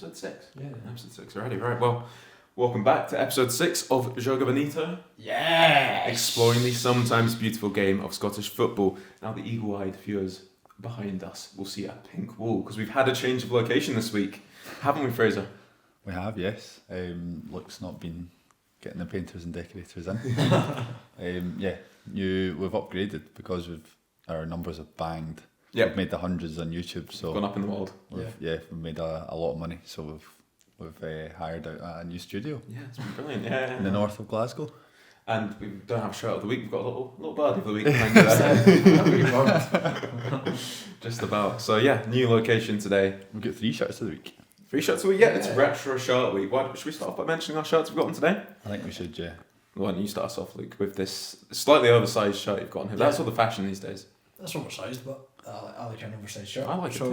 episode 6. Yeah. Episode 6 already, right. Well, welcome back to episode 6 of Joga Bonito. Yes! Exploring the sometimes beautiful game of Scottish football. Now the eagle-eyed viewers behind us will see a pink wall, because we've had a change of location this week. Haven't we, Fraser? We have, yes. Luke's not been getting the painters and decorators in. We've upgraded because our numbers have banged. Yep. We've made the hundreds on YouTube, so Gone up in the world. we've made a lot of money. So we've hired out a new studio Yeah, it's been brilliant. Yeah. in the north of Glasgow. And we don't have a shirt of the week. We've got a little birdie of the week. Thank you there. Just about. So yeah, new location today. We've got 3 shirts of the week. 3 shirts a week. Yeah, it's retro shirt week. Should we start off by mentioning our shirts we've gotten today? I think we should, yeah. Why don't you start us off, Luke, with this slightly oversized shirt you've got on here. That's all the fashion these days. That's oversized, but I like an oversized shirt. I like it too.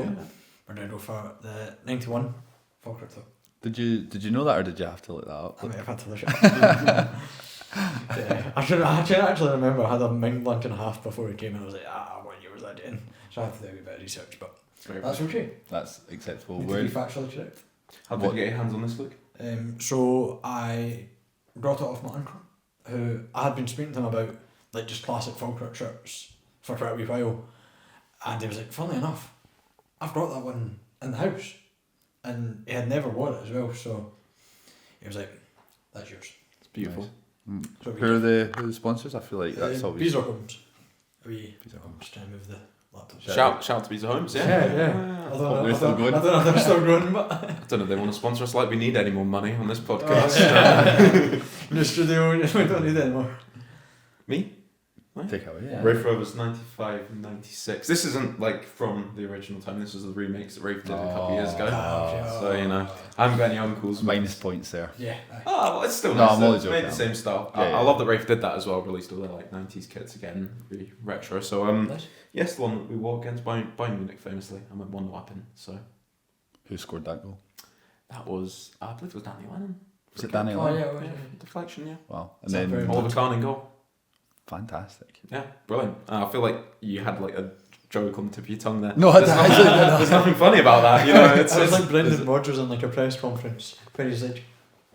We're going to go for the 91 Falkirk though. Did you know that, or did you have to look that up? I might have had to look it I actually remember I had a mind blank and a half before it came and I was like, what year was I doing? So I have to do a bit of research, but that's okay. That's acceptable. To be factually correct. How did you get your hands on this, Luke? So I got it off my uncle, who I had been speaking to him about like just classic Falkirk shirts for quite a wee while, and he was like, funnily enough, I've got that one in the house, and he had never worn it as well, so he was like, that's yours. It's beautiful. Nice. So Who are the sponsors? I feel like that's always... Beezer Homes. I'm just trying to move the laptop. Shout out to Beezer Homes, yeah. Yeah. I don't know They're still going. I don't know if they're still going, but... I don't know if they want to sponsor us like we need any more money on this podcast. In the studio, we don't need any more. Me? Take away, yeah. Rafe Rovers 95 and 96. This isn't like from the original time, this was the remakes that Rafe did a couple of years ago. So, you know, I haven't got any uncles. Minus points there. Yeah. Well, it's still No, nice. I'm always It's made joking. the same style. Yeah, I love that Rafe did that as well, released all their like 90s kits again, really retro. So, Nice. yes, the one that we wore against Bayern Munich famously. I went 1-0 up in, so Who scored that goal? that was, I believe it was Danny Lennon. Was it Danny Oh, Lennon? yeah, Yeah, deflection, yeah. Wow. And Is that then very- Oliver Kahn in goal. fantastic. Yeah, brilliant. I feel like you had like a joke on the tip of your tongue there. No, I There's actually nothing, there's nothing funny about that, you know. It's I was it's- like Brendan Rodgers in like a press conference where he's like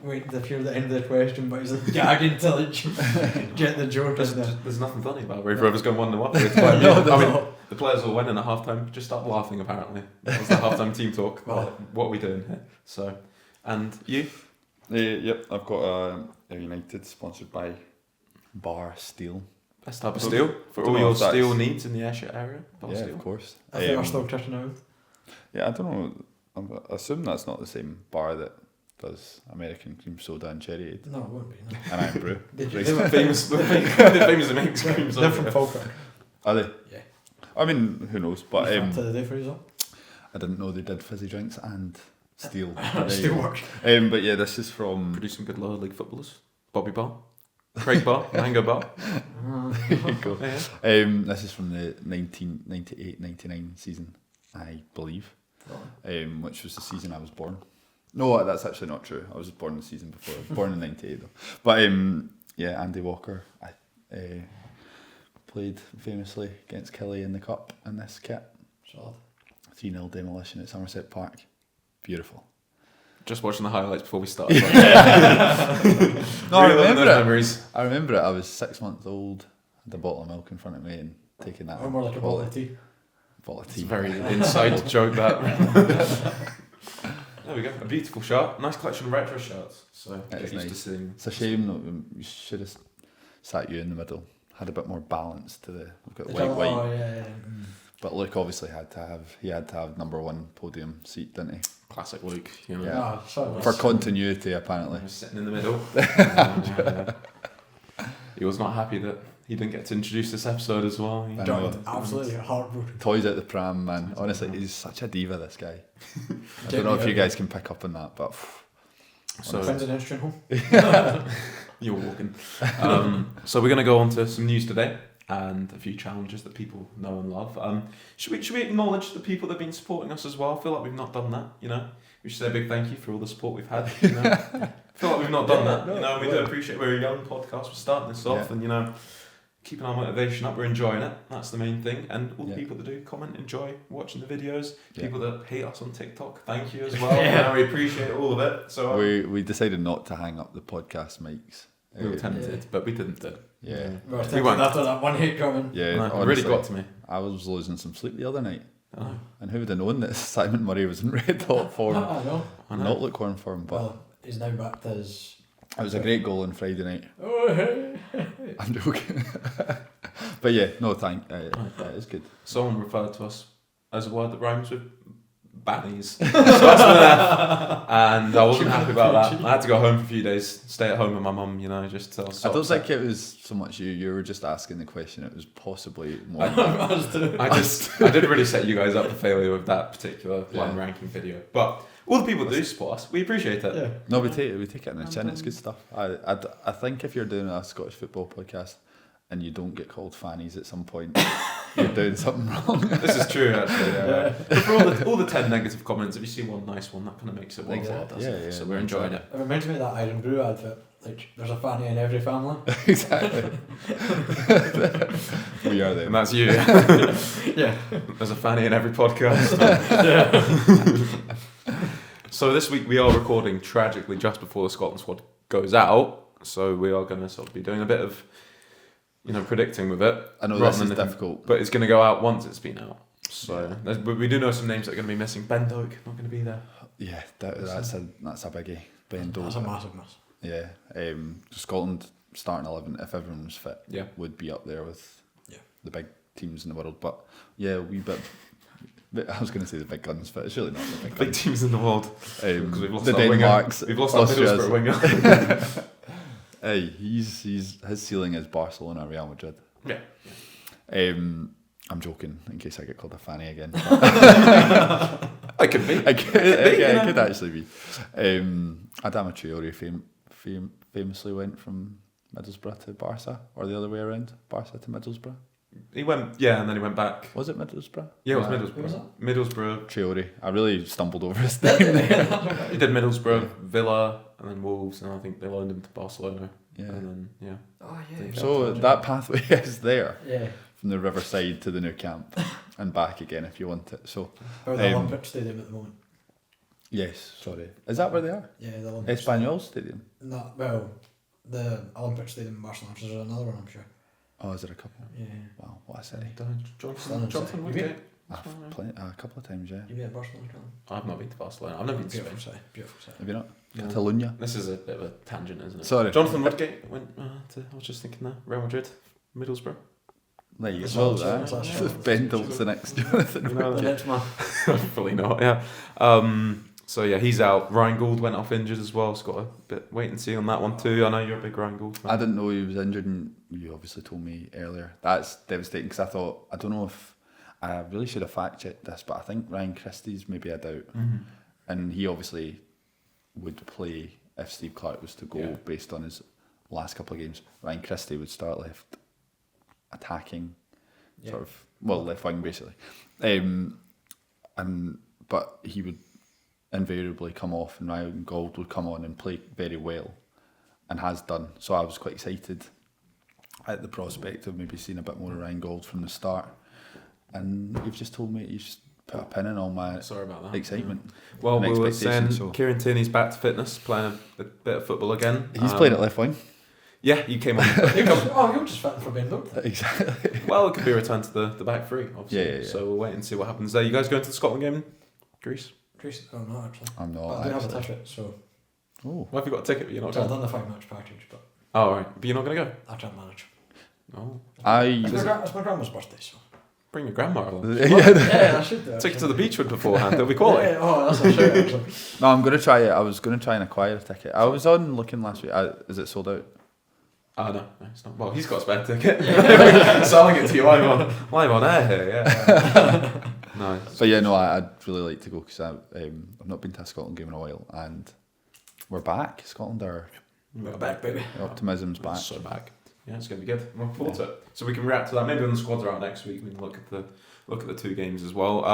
waiting to hear the end of the question, but he's like gagging to like get the joke in there. there's nothing funny about Rafe Rovers going 1-0 up. It's like, No, I mean, no. the players all went in at half time, just start laughing apparently. That was the half time team talk. Well, What are we doing here? So, and you? Yep, I've got a United sponsored by Bar Steel. Best type of steel for Don't all know your if that's- steel needs in the Ayrshire area. Bar Yeah, steel. of course. I think we're still kicking out. Yeah, I don't know. I assume that's not the same bar that does American cream soda and cherry aid No, it won't be. No. and iron brew. They were famous, they're famous to make screams. They're from Falkirk. Are they? Yeah. I mean, who knows? But To the day Fraser. I didn't know they did fizzy drinks and steel. Still work. But yeah, this is from. Producing good lower league footballers. Bobby Barr, Craig Barr, Mango Barr. There you go. Yeah. This is from the 1998-99 season, I believe, which was the season I was born. No, that's actually not true. I was born the season before. I was born in 98 though. But yeah, Andy Walker played famously against Kelly in the cup in this kit. Solid. 3-0 demolition at Somerset Park. Beautiful. Just watching the highlights before we started. No, I Reliving remember those it. memories. I remember it. I was 6 months old, had a bottle of milk in front of me and taking that. Or more like a bottle of tea. Bottle of It's tea. a very inside joke that. There we go. A beautiful shirt. Nice collection of retro shirts. So It get is used to nice. seeing. It's a shame that we should have sat you in the middle. Had a bit more balance to the. We've got white. Oh, yeah. But Luke obviously had to have number 1 podium seat, didn't he? Classic Luke, you know. Yeah. So For continuity, apparently. He was sitting in the middle. He was not happy that he didn't get to introduce this episode as well. I know. Joined absolutely heartbroken. Toys out the pram, man. Honestly, he's such a diva, this guy. I Get don't know me if out you here. guys can pick up on that, but So When's the next train home? you're walking. So we're going to go on to some news today and a few challenges that people know and love. Should we acknowledge the people that have been supporting us as well? I feel like we've not done that. You know, we should say a big thank you for all the support we've had. You know? I feel like we've not done that. You know, we do appreciate we're a young podcast. We're starting this off, and you know, keeping our motivation up. We're enjoying it. That's the main thing. And all the Yeah. people that do comment, enjoy watching the videos. Yeah. People that hate us on TikTok, thank you as well. Yeah, we appreciate all of it. So We decided not to hang up the podcast mics. we were tempted, but we didn't do it. Yeah. We were We tempted weren't. after that one hate comment. Yeah, No, it really honestly, got to me. I was losing some sleep the other night. I know. And who would have known that Simon Murray was in red hot form? I know. I know. Not lukewarm form, but Well, he's now back to his. it was a great goal on Friday night. Oh, hey. I'm joking. But yeah, no, it is good. Someone referred to us as a word that rhymes with bannies. So that's been there. And I wasn't happy about that. I had to go home for a few days, stay at home with my mum, just tell I don't think it was so much you. You were just asking the question. It was possibly more. I did really set you guys up for failure with that particular one Yeah. ranking video. But all the people that do support us, we appreciate it. Yeah. No, we take it in the chin. It's good stuff. I think if you're doing a Scottish football podcast and you don't get called fannies at some point, you're doing something wrong. This is true, actually. Yeah. But for all the 10 negative comments, if you see one nice one, that kind of makes it worthwhile, doesn't it? Yeah. So we're enjoying it. It reminds me of that Iron Brew advert. Like, there's a fanny in every family. Exactly. We are there. And that's you. Yeah. There's a fanny in every podcast. So this week we are recording tragically just before the Scotland squad goes out. So we are going to sort of be doing a bit of, predicting with it. I know rather this is than difficult. But it's going to go out once it's been out. So but we do know some names that are going to be missing. Ben Doak, not going to be there. Yeah, that's a biggie. Ben Doak. That's a massive miss. Yeah, Scotland starting 11, if everyone was fit, would be up there with the big teams in the world. But yeah, we bit. I was going to say the big guns, but it's really not the big guns. teams in the world. Because we've lost the our winger. Denmarks, We've lost our Austrias. Middlesbrough winger. Hey, his ceiling is Barcelona, Real Madrid. Yeah. I'm joking, in case I get called a fanny again. I could be. It could actually be. Adama Traore famously went from Middlesbrough to Barca, or the other way around, Barca to Middlesbrough. He went, and then he went back. Was it Middlesbrough? Yeah, it was Who Middlesbrough. was that? Middlesbrough. Traore. I really stumbled over his name there. He did Middlesbrough, Villa, and then Wolves, and I think they loaned him to Barcelona. Yeah. And then, Oh, yeah. So that pathway is there, Yeah. from the riverside to the new camp, and back again if you want it. So Or the Olympic Stadium at the moment. yes, sorry. Is that where they are? Yeah, the Olympic Espanyol Stadium. No, well, the Olympic Stadium in Barcelona. There's another one, I'm sure. Oh, is there a couple? Yeah. Wow, what a city. Jonathan Woodgate. A couple of times, yeah. You been at Barcelona, Callum? I've not been to Barcelona. I've never been to Spain. Beautiful city. Beautiful city. Have you not? No. Catalonia. This is a bit of a tangent, isn't it? Sorry. Jonathan Woodgate went to, I was just thinking there, Real Madrid, Middlesbrough. There you That's go. all, Well, that's there. all. Ben Dalt's the next Jonathan. You know, The next man. Hopefully not, yeah. So yeah, he's out. Ryan Gould went off injured as well. So got a bit wait and see on that one too. I know you're a big Ryan Gould fan. I didn't know he was injured, and you obviously told me earlier. That's devastating because I don't know if I really should have fact checked this, but I think Ryan Christie's maybe a doubt, and he obviously would play if Steve Clark was to go based on his last couple of games. Ryan Christie would start left attacking, left wing basically, but he would invariably come off, and Ryan Gould would come on and play very well, and has done. So I was quite excited at the prospect of maybe seeing a bit more of Ryan Gould from the start. And you've just told me you just put a pin in all my Sorry about that. excitement. Yeah. Well, and we were saying expectation, so- Kieran Tierney's back to fitness, playing a bit of football again. He's played at left wing. Yeah, he came on. You're just fitting for Ben Doak. Exactly. Well, it could be a return to the back three, obviously. Yeah. So we'll wait and see what happens there. You guys going to the Scotland game in Greece? Tracy, oh no, actually. I'm But not I do have a actually. ticket, so. Oh. Well, have you got a ticket, but you're not So I've going? done the 5-match package, but Oh, right. But you're not going to go? I can't manage. Oh. It's my grandma's birthday, so. Bring your grandma along. Yeah, I should do. Take it to the Beechwood beforehand. It'll be quality. Yeah, oh, that's a shout, actually. No, I'm going to try it. I was going to try and acquire a ticket. I was on looking last week. Is it sold out? Oh, no, it's not. Well, he's got a spare ticket. Selling it to you live on air here, yeah. Nice. But yeah, no, I'd really like to go because I've not been to a Scotland game in a while, and we're back. Scotland are We're back, baby. optimism's back. So back. Yeah, it's going to be good. I'm looking forward to it. So we can react to that. Maybe when the squads are out next week, we can look at the two games as well.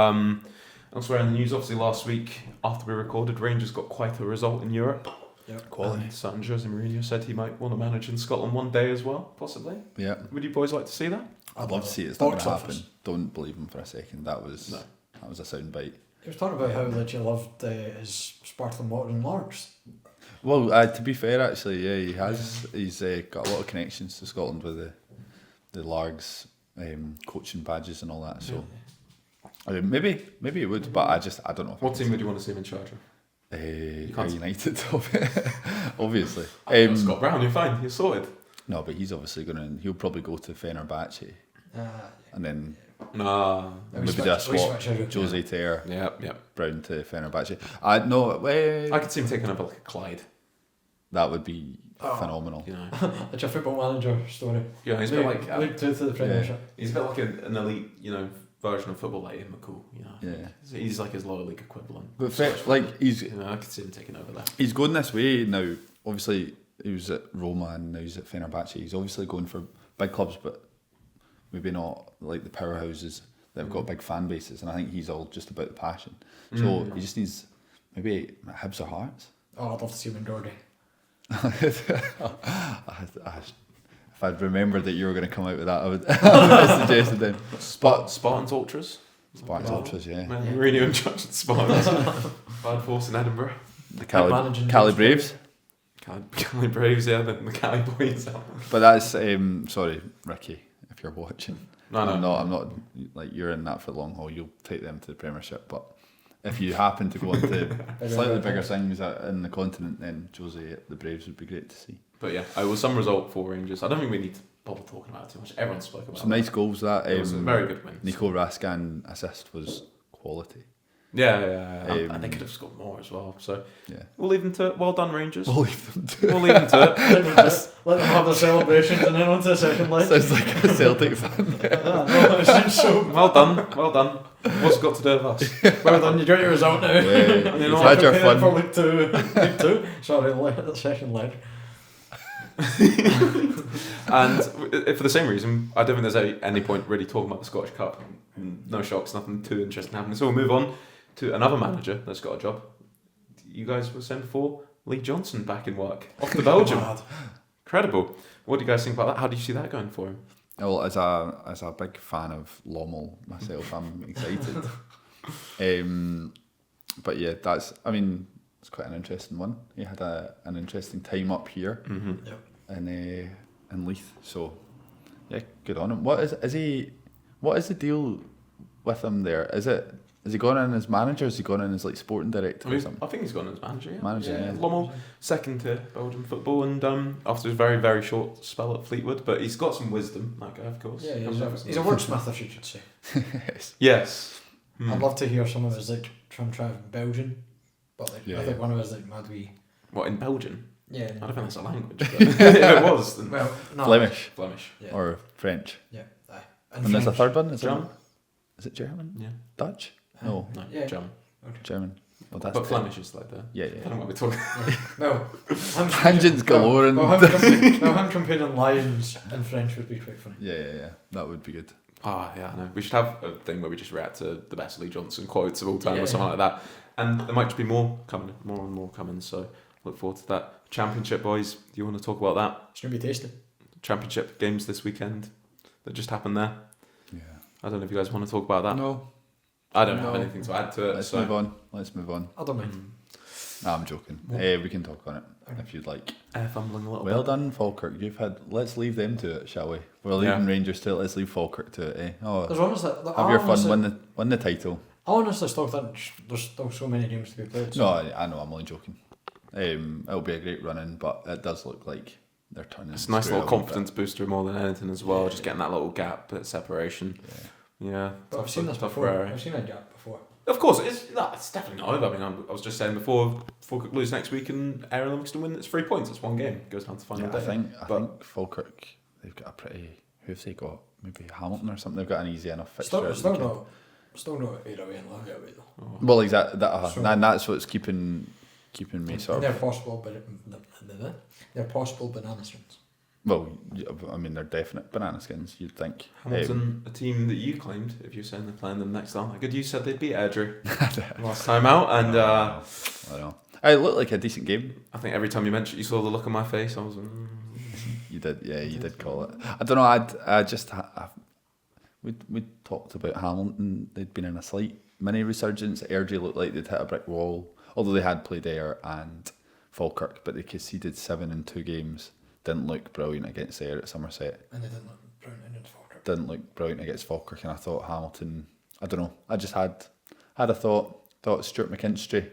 Elsewhere in the news, obviously last week after we recorded, Rangers got quite a result in Europe. Yep. Quality. And San Jose Mourinho said he might want to manage in Scotland one day as well, possibly. Yeah. Would you boys like to see that? I'd love to see it. It's not going Box to office. happen. Don't believe him for a second. That was a sound bite. He was talking about how that you loved his sparkling water and larks. Well, to be fair, actually, yeah, he has. He's got a lot of connections to Scotland with the Largs coaching badges and all that. So maybe it would, but I don't know. What team would you want to see him in charge of? can't- United, obviously. Scott Brown, you're fine. You're sorted. No, but he's obviously he'll probably go to Fenerbahce and then Nah. maybe do a swap. Jose to Air, Yep. Brown to Fenerbahce. I could see him taking up like a Clyde. That would be phenomenal. You know. It's a football manager story. Yeah, he's a bit like League 2 to the Premiership. he's a bit like an elite, version of football like Ian McCool. Yeah. He's like his lower league equivalent. But he's I could see him taking over there. he's going this way now. Obviously, he was at Roma and now he's at Fenerbahce. He's obviously going for big clubs, but maybe not like the powerhouses that have got big fan bases. And I think he's all just about the passion. So he just needs maybe Hibs or Hearts. Oh, I'd love to see him in Geordie. If I'd remembered that you were going to come out with that, I would have suggested then. Spartans Ultras. Spartans Ultras, yeah. Mourinho in charge of Spartans. Bad force in Edinburgh. The Cali Braves. Cali Braves, yeah, the Cali Boys. But that's sorry, Ricky, if you're watching. No. I'm not like you're in that for the long haul. You'll take them to the Premiership, but if you happen to go into slightly bigger things in the continent, then Jose at the Braves would be great to see. But yeah, it was some result for Rangers. I don't think we need to bother talking about it too much. Everyone spoke about Some nice goals that. It was a very good win. Nico Raskin assist was quality. Yeah. And they could have scored more as well. So Yeah. we'll leave them to it. Well done, Rangers. We'll leave them to We'll leave them to it. Let them have the celebrations and then on to the second leg. Sounds like a Celtic fan. Well done. What's it got to do with us? Well done, you got your result now. Yeah, You you've know, had your Preparing fun. for League 2. Sorry, the second leg. And for the same reason, I don't think there's any point really talking about the Scottish Cup. No shocks, nothing too interesting happening. So we'll move on to another manager that's got a job. You guys were saying before, Lee Johnson back in work. Off to Belgium. Incredible. What do you guys think about that? How do you see that going for him? Well, as a big fan of Lommel myself, I'm excited. But yeah, it's quite an interesting one. He had an interesting time up here in Leith. So yeah, good on him. What is the deal with him there? Is he gone in as manager? Is he gone in as like sporting director or something? I think he's gone as manager. Yeah. Manager, yeah. Lommel, second to Belgian football, and after his very, very short spell at Fleetwood, but he's got some wisdom, that guy, of course. Yeah, he's a wordsmith, if you could say. Yes. I'd love to hear some of his like try in Belgian, but like, Yeah. I think one of his like mad wee. What, in Belgian? Yeah. I don't think that's a language. But if it was, then Well, no. Flemish Yeah. or French. Yeah. Aye. And there's a third one. Is German. it German? Yeah. Dutch? No, No, Yeah. German. German. Well, that's But Flemish is like the. Yeah, I don't yeah. know what we're talking. Well, Tangents galore and him comparing lions in French would be quite funny. yeah. That would be good. Ah, yeah, I know. We should have a thing where we just react to the best Lee Johnson quotes of all time Yeah. or something like that. And there might just be more and more coming. So look forward to that. Championship, boys. Do you want to talk about that? It's gonna be tasty. Championship games this weekend that just happened there. Yeah. I don't know if you guys want to talk about that. No. I don't have No. anything to add to it. Let's move on. Let's move on. I don't mind. Nah, I'm joking. What? We can talk on it if you'd like. Fumbling a little Well bit. done, Falkirk. Let's leave them to it, shall we? We're leaving Rangers to it. Let's leave Falkirk to it. Eh? Oh, There's honestly, have your fun. Win the title. I honestly still think there's still so many games to be played. So. No, I know. I'm only joking. It'll be a great run in, but it does look like they're turning. It's a nice square little a wee confidence booster more than anything as well. Yeah. Just getting that little gap, bit of separation. bit. Yeah. But I've seen this tough before. area. I've seen a gap before. Of course, it's definitely not over. I mean, I was just saying before Falkirk lose next week and Aaron Livingston win, it's 3 points. It's one game. It goes down to final Yeah, day. I think Falkirk. They've got a pretty. Who've they got? Maybe Hamilton or something. They've got an easy enough fixture. Still at the weekend. not either way and love it away though. Oh. Well, exactly. So- And that's what's keeping me sort They're of. possible, but they're possible banana skins. Well, I mean, they're definite banana skins. You'd think. Hamilton, a team that you claimed, if you're saying they're playing them next time, good. You said they'd beat Airdrie last time out, and I know. It looked like a decent game. I think every time you mentioned, you saw the look on my face. I was. You did, yeah, you did call it. I don't know. We talked about Hamilton. They'd been in a slight mini resurgence. Airdrie looked like they'd hit a brick wall, although they had played Ayr and Falkirk, but they conceded 7 in 2 games. Didn't look brilliant against Ayr at Somerset. And they didn't look brilliant against Falkirk. Didn't look brilliant against Falkirk, and I thought Hamilton. I don't know. I just had a thought Stuart McKinstry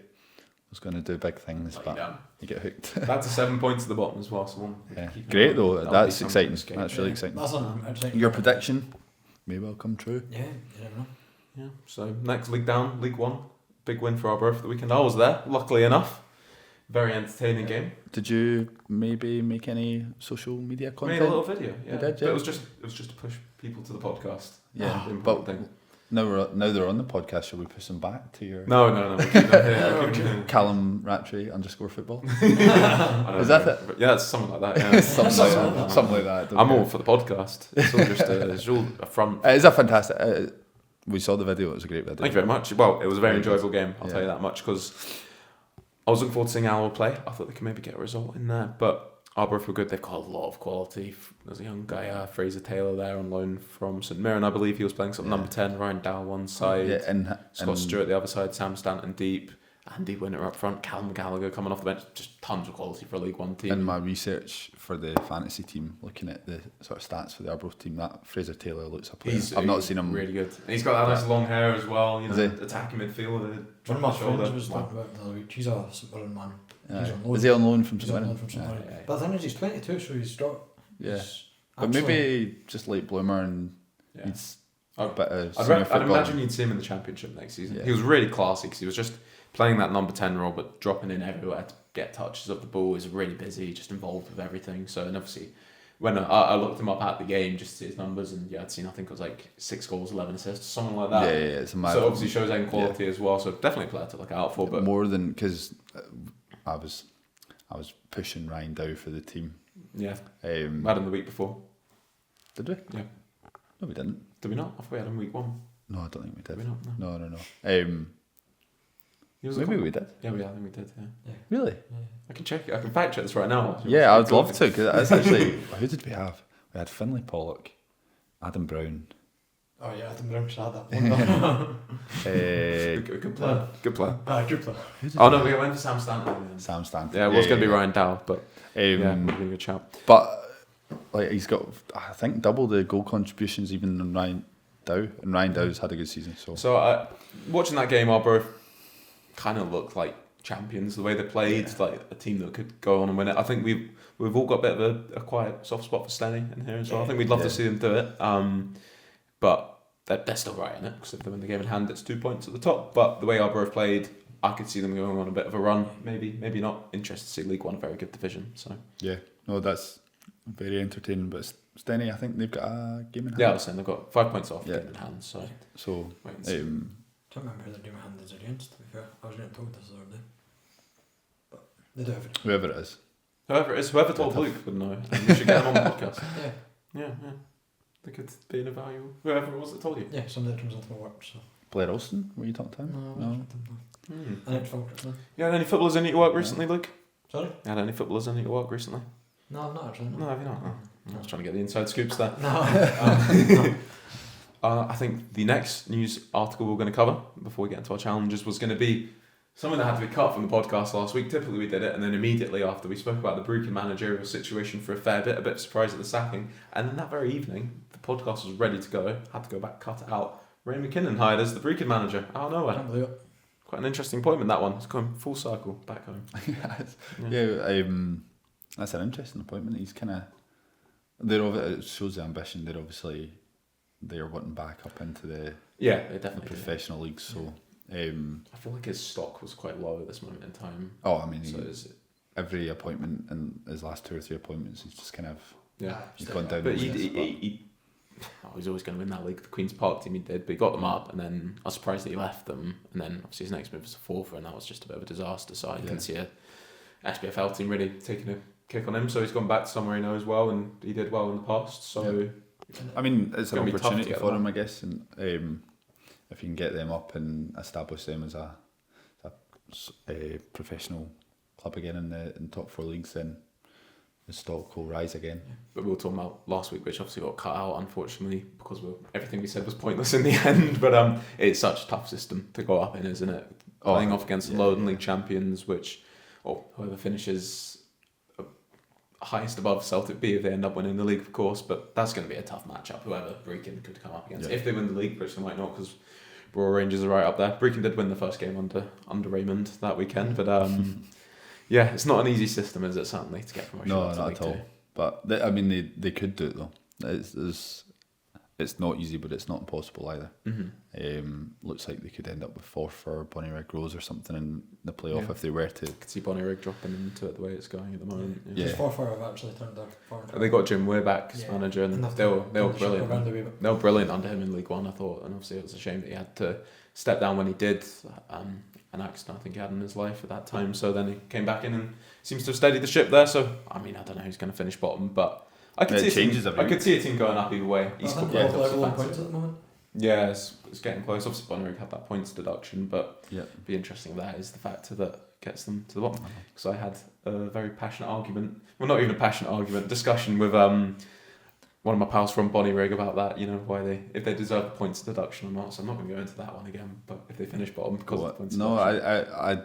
was going to do big things, but you get hooked. That's a 7 points at the bottom as well. So great though. That's exciting. That's really exciting. That's exciting. Your prediction may well come true. Yeah, you never know. Yeah. So next league down, League One, big win for Arbroath the weekend. I was there, luckily enough. Very entertaining game. Did you maybe make any social media content? Made a little video. Yeah. You did, yeah. But it was just to push people to the podcast. Yeah, the important thing. Now they're on the podcast. Shall we push them back to your? No. We'll keep them here. Callum Rattray _football. Is that it? Yeah, it's something like that. Yeah. something like that. I'm all for the podcast. It's all just it's all a front. It's a fantastic. We saw the video. It was a great video. Thank you very much. Well, it was a very enjoyable game. I'll tell you that much, because I was looking forward to seeing Alloa play. I thought they could maybe get a result in there, but Arbroath were good. They've got a lot of quality. There's a young guy, Fraser Taylor, there on loan from St Mirren. I believe he was playing number 10. Ryan Dow one side, and Scott Stewart the other side. Sam Stanton deep. Andy Winter up front. Callum Gallagher coming off the bench. Just tons of quality for a League One team. In my research for the fantasy team, looking at the sort of stats for the Arbroath team, that Fraser Taylor looks a player. I've not seen him. Really good. And he's got that nice long hair as well. You know, attacking midfielder. One of my friends was talking about the other week. He's a St Mirren man. Is he on loan from St Mirren? But the thing is, he's 22, so he's got. Yeah. But maybe just late bloomer, and he's a bit of I'd imagine you'd see him in the Championship next season. Yeah. He was really classy because he was just playing that number 10 role, but dropping in everywhere to get touches of the ball. He's really busy, just involved with everything. So, and obviously, when I looked him up at the game just to see his numbers, and I'd seen, I think it was like 6 goals, 11 assists, something like that. Yeah, it's a mad. So obviously shows own quality as well. So definitely a player to look out for. But more than, because I was pushing Ryan Dow for the team. Yeah. We had him the week before. Did we? Yeah. No, we didn't. Did we not? I thought we had him week 1. No, I don't think we did. Did we not? No. Maybe we did. Yeah, I think we did. Yeah. Really? Yeah. I can check it. I can fact check this right now. Yeah, I would love to, because that's actually. Who did we have? We had Finlay Pollock, Adam Brown. Oh yeah, Adam Brown should have that one. Good player. Good player. Good player. Oh no, we went for Sam Stanton. Sam Stanton. Yeah, it was going to be Ryan Dow, but really good shout. But like, he's got, I think, double the goal contributions even than Ryan Dow, and Ryan Dow's had a good season. So watching that game, Arbroath kind of looked like champions. The way they played, like a team that could go on and win it. I think we've all got a bit of a quiet soft spot for Stenny in here as well. I think we'd love to see them do it. But they're still right in it, because if they win the game in hand, it's 2 points at the top. But the way Arbroath played, I could see them going on a bit of a run. Maybe not. Interested to see League One, a very good division. So yeah, no, that's very entertaining. But Stenny, I think they've got a game in hand. Yeah, I was saying they've got 5 points off game in hand. So I don't remember who their game in hand is against, to be fair. I was getting told this the other day. But they do everything. Whoever it is. Whoever told Luke would know. And we should get him on the podcast. Yeah. They could be in a value. Whoever it was that told you. Yeah, somebody that comes into my work. So. Blair Olsen, were you talking to him? No. I need to focus. You had any footballers in your work recently, Luke? Sorry? You had any footballers in your work recently? No, I've not actually. No, have you not? Oh. I was trying to get the inside scoops there. No. I think the next news article we're going to cover before we get into our challenges was going to be something that had to be cut from the podcast last week. Typically we did it, and then immediately after we spoke about the Brecon managerial situation for a bit surprised at the sacking, and then that very evening the podcast was ready to go, had to go back, cut it out. Ray McKinnon hired as the Brecon manager out of nowhere. I can't believe it. Quite an interesting appointment, that one. It's come full circle back home. That's an interesting appointment. He's kind of, it shows the ambition. They're wanting back up into the professional leagues. So I feel like his stock was quite low at this moment in time. Oh, I mean, every appointment and his last 2 or 3 appointments, he's just kind of he's gone down. But he's always going to win that league. The Queen's Park team he did, but he got them up, and then I was surprised that he left them. And then obviously his next move was a Forfar, and that was just a bit of a disaster. So I can see a SPFL team really taking a kick on him. So he's gone back to somewhere he knows well, and he did well in the past. So I mean, it's an opportunity for him, I guess, and if you can get them up and establish them as a professional club again in top 4 leagues, then the stock will rise again. But we were talking about last week, which obviously got cut out, unfortunately, because everything we said was pointless in the end. But it's such a tough system to go up in, isn't it? Playing off against lower league champions, or whoever finishes highest above Celtic B if they end up winning the league, of course. But that's going to be a tough matchup, whoever Brecon could come up against. If they win the league, which they might not, because Royal Rangers are right up there. Brecon did win the first game under Raymond that weekend, but yeah, it's not an easy system, is it, certainly, to get promotion? No, not at all. But they could do it, though. It's not easy, but it's not impossible either. Looks like they could end up with 4th for Bonnyrigg Rose or something in the playoff if they were to. I could see Bonnyrigg dropping into it the way it's going at the moment. Yeah. 4-4 have actually turned their form. They got Jim Weir back as manager, and they were brilliant. They were brilliant under him in League One, I thought, and obviously it was a shame that he had to step down when he did. An accident I think he had in his life at that time. So then he came back in and seems to have steadied the ship there. So I mean, I don't know who's going to finish bottom, but I could see a team going up either way. East level points at the moment. Yeah, it's getting close. Obviously, Bonnyrigg had that points deduction, but it'd be interesting if that is the factor that gets them to the bottom. Because I had a very passionate argument, well, not even a passionate argument, discussion with one of my pals from Bonnyrigg about that. You know, if they deserve the points deduction or not. So I'm not going to go into that one again. But if they finish bottom because of the points deduction.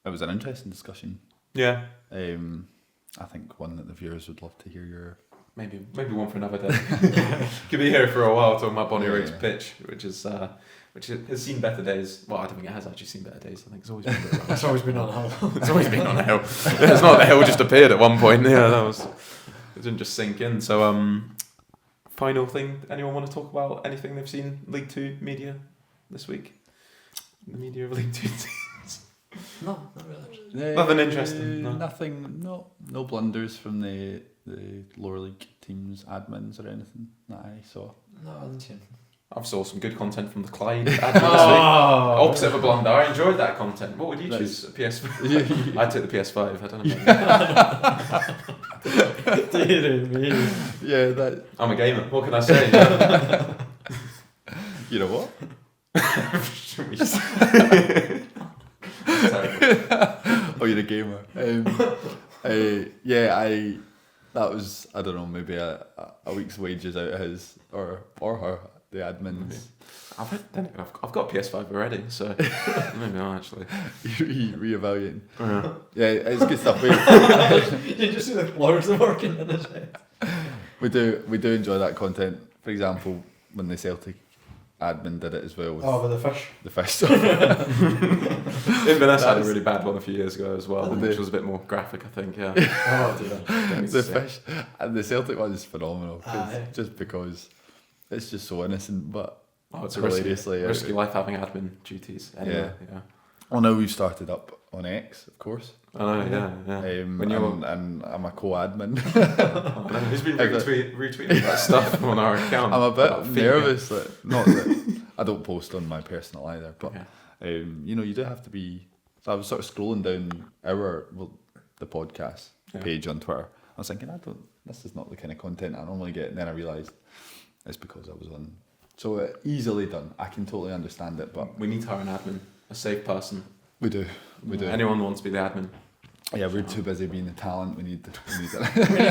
It was an interesting discussion. Yeah. I think one that the viewers would love to hear your. Maybe one for another day. Could be here for a while talking about Bonnyrigg's pitch, which has seen better days. Well, I don't think it has actually seen better days. I think it's always been. It's always been on a hill. It's always been on a hill. It's not the hill just appeared at one point. Yeah, it didn't just sink in. So, final thing. Anyone want to talk about anything they've seen League Two media this week? The media of League Two teams. No, not really. Nothing interesting. No. Nothing. No blunders from the lower league teams, admins or anything that I saw. No, I didn't see anything. I've saw some good content from the Clyde admin this week. Opposite of a blunder. I enjoyed that content. What would you choose? A PS5? I took the PS5. I don't know. Dear me. Yeah, that. I'm a gamer. What can I say? You know what? Oh, you're a gamer. That was, I don't know, maybe a week's wages out of his or her, the admins. I've got a PS5 already, so maybe I'll actually reevaluating. Yeah, it's good stuff. You just see the floors working in his head. We do enjoy that content. For example, when the Celtic admin did it as well. With the fish. The fish stuff. Inverness had a really bad one a few years ago as well, which was a bit more graphic, I think. Yeah. The fish and the Celtic one is phenomenal, just because it's just so innocent, but it's a risky life having admin duties. Anyway, yeah. Well, now we've started up on X, of course. Oh yeah. And I'm a co-admin. He's been retweeting that stuff on our account. I'm a bit nervous not that I don't post on my personal either, but you do have to be. So I was sort of scrolling down the podcast page on Twitter. I was thinking, this is not the kind of content I normally get, and then I realised it's because I was on. So easily done. I can totally understand it, but we need to hire an admin, a safe person. We do. Anyone wants to be the admin? Yeah, we're too busy being the talent. We need we need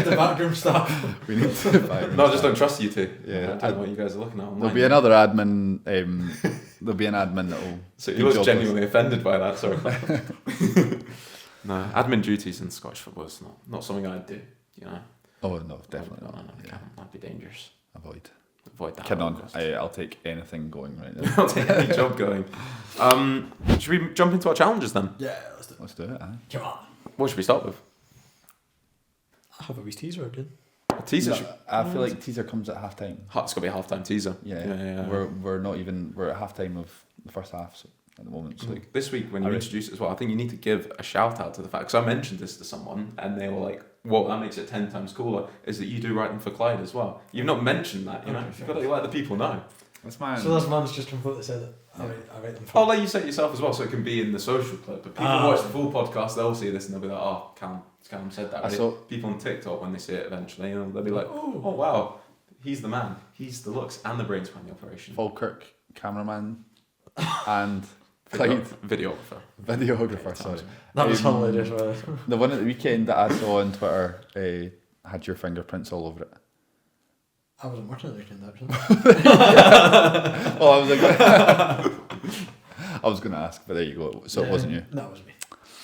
the backroom staff. We need the backroom No, I just don't trust you two. Yeah, I don't know what you guys are looking at online. There'll be another admin. There'll be an admin that'll. So you look genuinely offended by that. Sorry. No, admin duties in Scottish football is not something I'd do. You know. Oh no, definitely not. No, that'd be dangerous. Avoid that. Kidding on. I'll take anything going right now. I'll take any job going. Should we jump into our challenges then? Yeah, let's do it. Come on. What should we start with? I have a wee teaser again. A teaser? No, I feel like teaser comes at half time. It's got to be a half time teaser. Yeah. We're at half time of the first half at the moment. So this week when you introduce it as well, I think you need to give a shout out to the fact, because I mentioned this to someone and they were like, well, that makes it 10 times cooler, is that you do write them for Clyde as well. You've not mentioned that, you know. You've got to let the people know. That's mine. So that's man's just completely said it. I write them for. I'll let you say it yourself as well, so it can be in the social clip. But people watch the full podcast, they'll see this and they'll be like, oh, Callum said that. People on TikTok, when they see it eventually, they'll be like, oh wow, he's the man. He's the looks and the brains behind the operation. Falkirk, cameraman, and Clyde. Videographer. Sorry. That was hilarious. Wasn't it? The one at the weekend that I saw on Twitter had your fingerprints all over it. I wasn't watching the weekend actually. Oh, I was like, I was going to ask, but there you go. So it wasn't you. That was me.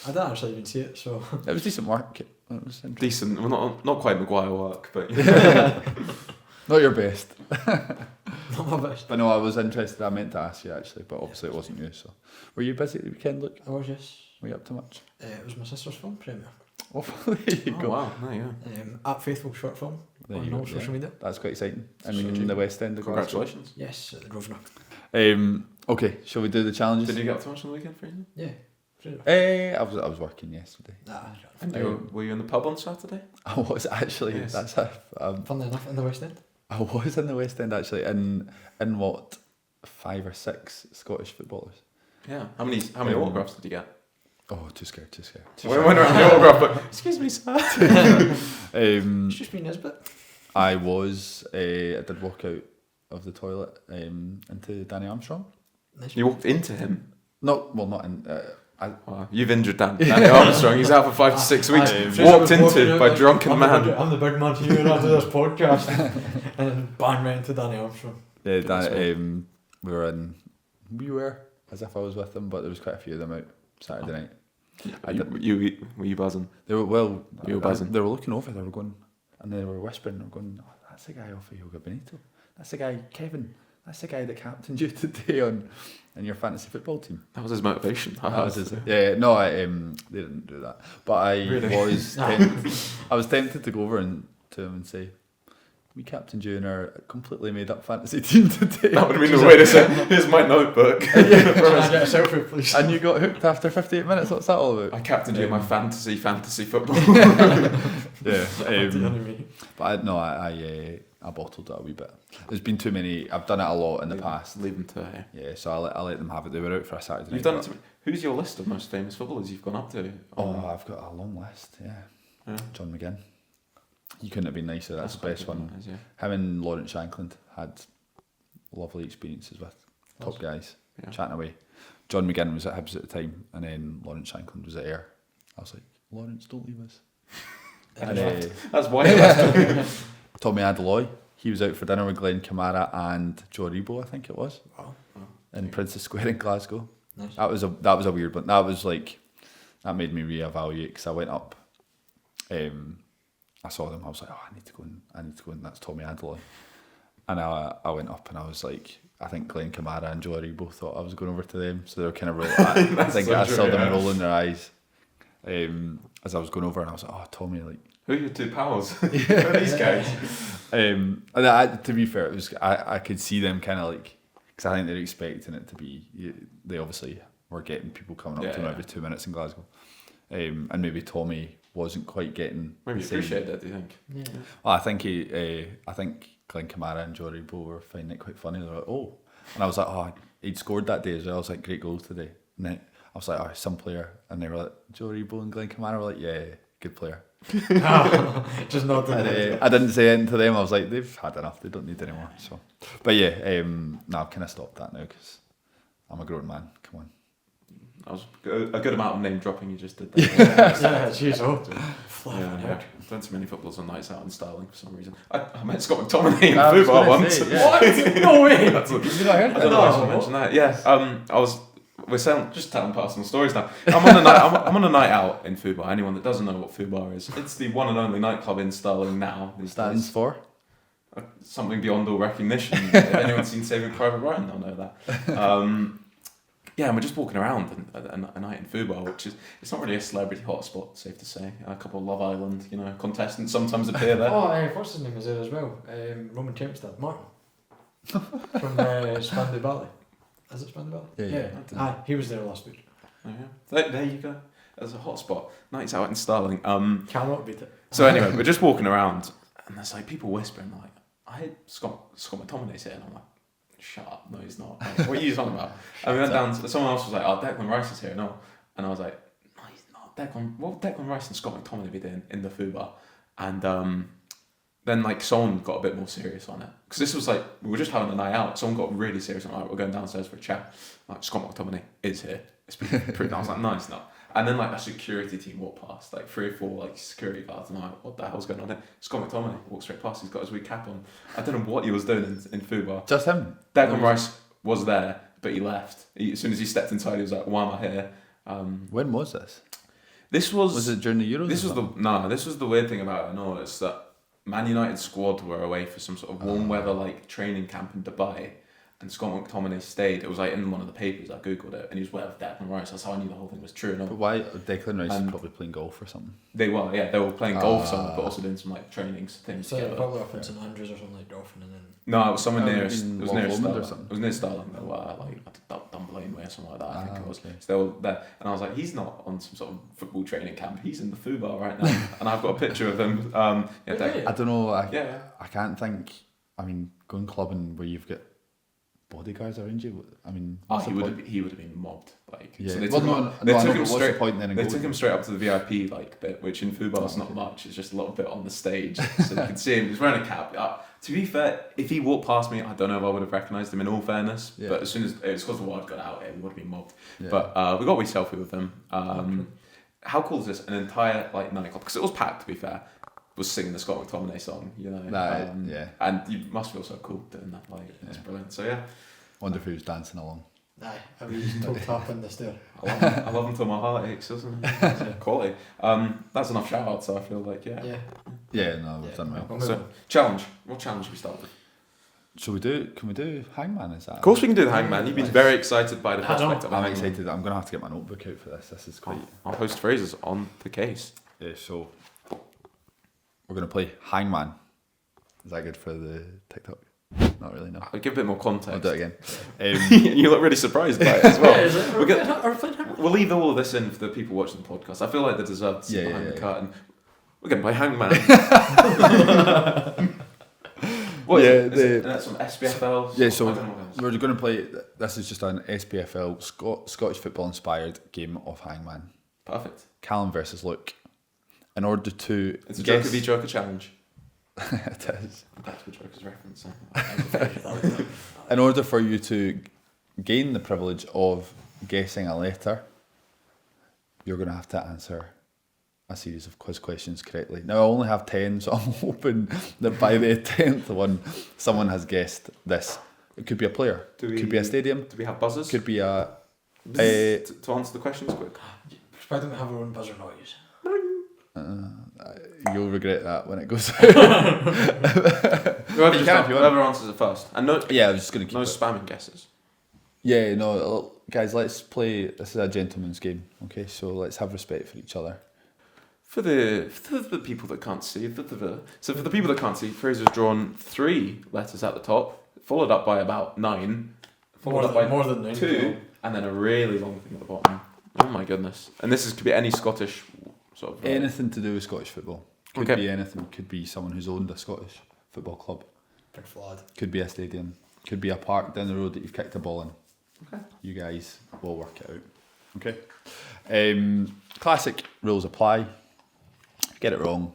I didn't actually even see it, so. It was decent work. It was interesting. Decent. Well, not quite Maguire work, but Not your best. Not my best. But no, I was interested. I meant to ask you actually, but obviously it wasn't you. So, were you busy at the weekend, Luke? I was, yes. Were you up to much? It was my sister's film premiere. Oh, there you go. wow, there you go. At Faithful Short Film There on you all go, social media. That's quite exciting. And So in the West End of Glasgow. Congratulations. Yes, at the Grosvenor. Okay, shall we do the challenges? Did you get up to much on the weekend, Fraser? Yeah. Fraser. I was working yesterday. Nah, And were you in the pub on Saturday? I was actually. Yes. That's funnily enough, in the West End. I was in the West End actually. In what 5 or 6 Scottish footballers. Yeah. How many autographs did you get? Oh, too scared. We went around the autograph, but excuse me, sir. It's just been Nisbet. I did walk out of the toilet into Danny Armstrong. Nice. You walked into him. Not in. Wow, you've injured Danny Armstrong. He's out for 5 to 6 weeks. Fraser Walked was into walking by out drunken I'm man. I'm the big man here after this podcast. And then bang right into Danny Armstrong. Yeah, Goodness we were as if I was with them, but there was quite a few of them out Saturday night. Were you buzzing? They were You were buzzing. They were looking over. They were going, and they were whispering. They were going, "Oh, that's the guy off of Joga Bonito. That's the guy, Kevin. That's the guy that captained you today on your fantasy football team." That was his motivation. That was his, yeah. No, they didn't do that. But I was I was tempted to go over to him and say, "We captained you in our completely made up fantasy team today." That would have been the way to say, "Here's my notebook." Can I get a selfie, please? And you got hooked after 58 minutes. What's that all about? I captained you in my fantasy football. Yeah. Enemy. But I bottled it a wee bit. There's been too many. I've done it a lot in the past. Leave them to Yeah, so I let them have it. They were out for a Saturday You've night. done it to me. Who's your list of most famous footballers you've gone up to? Oh, I've got a long list. Yeah. John McGinn. You couldn't have been nicer. That's the best one. Yeah. Him and Lawrence Shankland had lovely experiences with top guys, chatting away. John McGinn was at Hibs at the time, and then Lawrence Shankland was at Ayr. I was like, Lawrence, don't leave us. And That's why you left. Tommy Adeloy, he was out for dinner with Glenn Kamara and Joe Rebo, I think it was, in Princess Square in Glasgow. Nice. That was a weird one. That was like, that made me reevaluate, because I went up. I saw them. I was like, I need to go in. That's Tommy Adeloy. And I went up and I was like, I think Glenn Kamara and Joe Rebo thought I was going over to them, so they were kind of rolling. I think I saw them rolling their eyes as I was going over, and I was like, oh, Tommy, like, Who are your two pals? Who are these guys? and to be fair, it was I could see them kind of like, because I think they're expecting it to be. They obviously were getting people coming up to them every 2 minutes in Glasgow, and maybe Tommy wasn't quite getting. Maybe you appreciate that, do you think? Yeah. Well, I think Glenn Kamara and Joe Rebo were finding it quite funny. They were like, oh, and I was like, oh, he'd scored that day as well. I was like, great goals today. And then I was like, oh, some player, and they were like, Joe Rebo and Glenn Kamara were like, yeah, good player. Just not And, I didn't say anything to them. I was like, they've had enough. They don't need any more. So, but yeah, no, I've kind of stopped that now because I'm a grown man. Come on. That was a good amount of name dropping you just did there. Yeah, jeez, Done too many footballers on nights out in Styling for some reason. I met Scott McTominay in I was football gonna once. say, yeah. What? No way! Did you not hear I don't know if I should mention that. Yeah, we're just telling personal stories now. I'm on a night out in Fubar. Anyone that doesn't know what Fubar is, it's the one and only nightclub in Stirling now. These Stands days. for? Something beyond all recognition. If anyone's seen Saving Private Ryan, they'll know that. Yeah, and we're just walking around a night in Fubar, which is, it's not really a celebrity hotspot, safe to say. A couple of Love Island, contestants sometimes appear there. What's his name is there as well? Roman Tempsted, Martin. From Spandau Ballet. Is it Spandau Ballet? Yeah. He was there last week. Oh, yeah. There you go. There's a hotspot. Nights out in Stirling. Cannot beat it. So anyway, we're just walking around, and there's like people whispering like, "I heard Scott McTominay's here," and I'm like, "Shut up! No, he's not. Like, what are you talking about?" And we went down. Someone else was like, "Oh, Declan Rice is here." No, and I was like, "No, he's not. What would Declan Rice and Scott McTominay be doing in the Fubar?" And then like someone got a bit more serious on it, because this was like we were just having a night out. Someone got really serious. I'm like, we're going downstairs for a chat. Like, Scott McTominay is here. It's been proved. I was like, no, it's not. And then like a security team walked past, like 3 or 4 like security guards, and I'm like, what the hell's going on there? Scott McTominay walked straight past. He's got his wee cap on. I don't know what he was doing in football. Just him. Declan Rice was there, but he left. As soon as he stepped inside, he was like, why am I here? When was this? This was it during the Euros? This was the weird thing about it. I noticed that Man United squad were away for some sort of warm weather like training camp in Dubai, and Scott McTominay stayed. It was like in one of the papers. I googled it, and he was with Declan Rice. That's how I knew the whole thing was true. But why Declan Rice is probably playing golf or something? They were playing golf somewhere, but also doing some like training things So together. probably up in St Andrews or something like golfing, and then. No, it was somewhere near. It in was near Loch Lomond or Stirling. something? It was near Stirling, though, like Dunblane Way or something like that. I think it was. Okay. So they were there, and I was like, he's not on some sort of football training camp. He's in the football right now, and I've got a picture of him. I don't know. Yeah. I can't think. I mean, going clubbing where you've got bodyguards around you. I mean, what's the point? He would have been mobbed. Like, Yeah. so they Well, took no, him, no, they I took know, him but what's the straight. point then in They going? took him straight up to the VIP like bit, which in football is not much. It's just a little bit on the stage, so you could see him. He's wearing a cap. To be fair, if he walked past me, I don't know if I would have recognised him. In all fairness, Yeah. but as soon as it's because the word got out, he would have been mobbed. Yeah. But we got a wee selfie with him. How cool is this? An entire like nightclub, because it was packed. To be fair, was singing the Scott McTominay song. You know. Yeah. And you must feel so cool doing that. Like it's brilliant. So yeah. Wonder if he was dancing along. Aye, I mean, he's toe tap in the stair. I love him till my heart aches, doesn't it? Quality. That's enough shout outs, so I feel like, yeah. Yeah, no, we've done well. So, challenge. What challenge should we start with? Can we do Hangman? Is that? Of course we can do the Hangman. You've been very excited by the prospect of I'm Hangman. excited. I'm going to have to get my notebook out for this. This is quite... Our host Fraser's on the case. Yeah, so we're going to play Hangman. Is that good for the TikTok? Not really, no. I'll give a bit more context. I'll do it again. You look really surprised by it as well. Is it? We'll leave all of this in for the people watching the podcast. I feel like they deserve to see behind the curtain. We're going to play Hangman. What is it? That's some SPFL? Yeah, so we're going to play... This is just an SPFL, Scottish football inspired game of Hangman. Perfect. Callum versus Luke. In order to It's a guess... Joker v Joker challenge. It is. That's what Joker's reference. In order for you to gain the privilege of guessing a letter, you're going to have to answer a series of quiz questions correctly. Now, I only have 10, so I'm hoping that by the 10th one, someone has guessed this. It could be a player, could be a stadium, Do we have buzzers? could be a... To answer the questions quick. Why don't we have our own buzzer noise? You'll regret that when it goes out. Whoever answers it first. And no, Yeah, I was just going to keep no it. spamming guesses. Yeah, no, guys, let's play... This is a gentleman's game, okay? So let's have respect for each other. For the people that can't see, so for the people that can't see, Fraser's drawn 3 letters at the top, followed up by about 9, followed up by more than 9. 2, and then a really long thing at the bottom. Oh my goodness! And this could be any Scottish sort of Anything to do with Scottish football. Could Okay. be anything. Could be someone who's owned a Scottish football club. Big flood. Could be a stadium. Could be a park down the road that you've kicked a ball in. Okay. You guys will work it out. Okay. Classic rules apply. Get it wrong,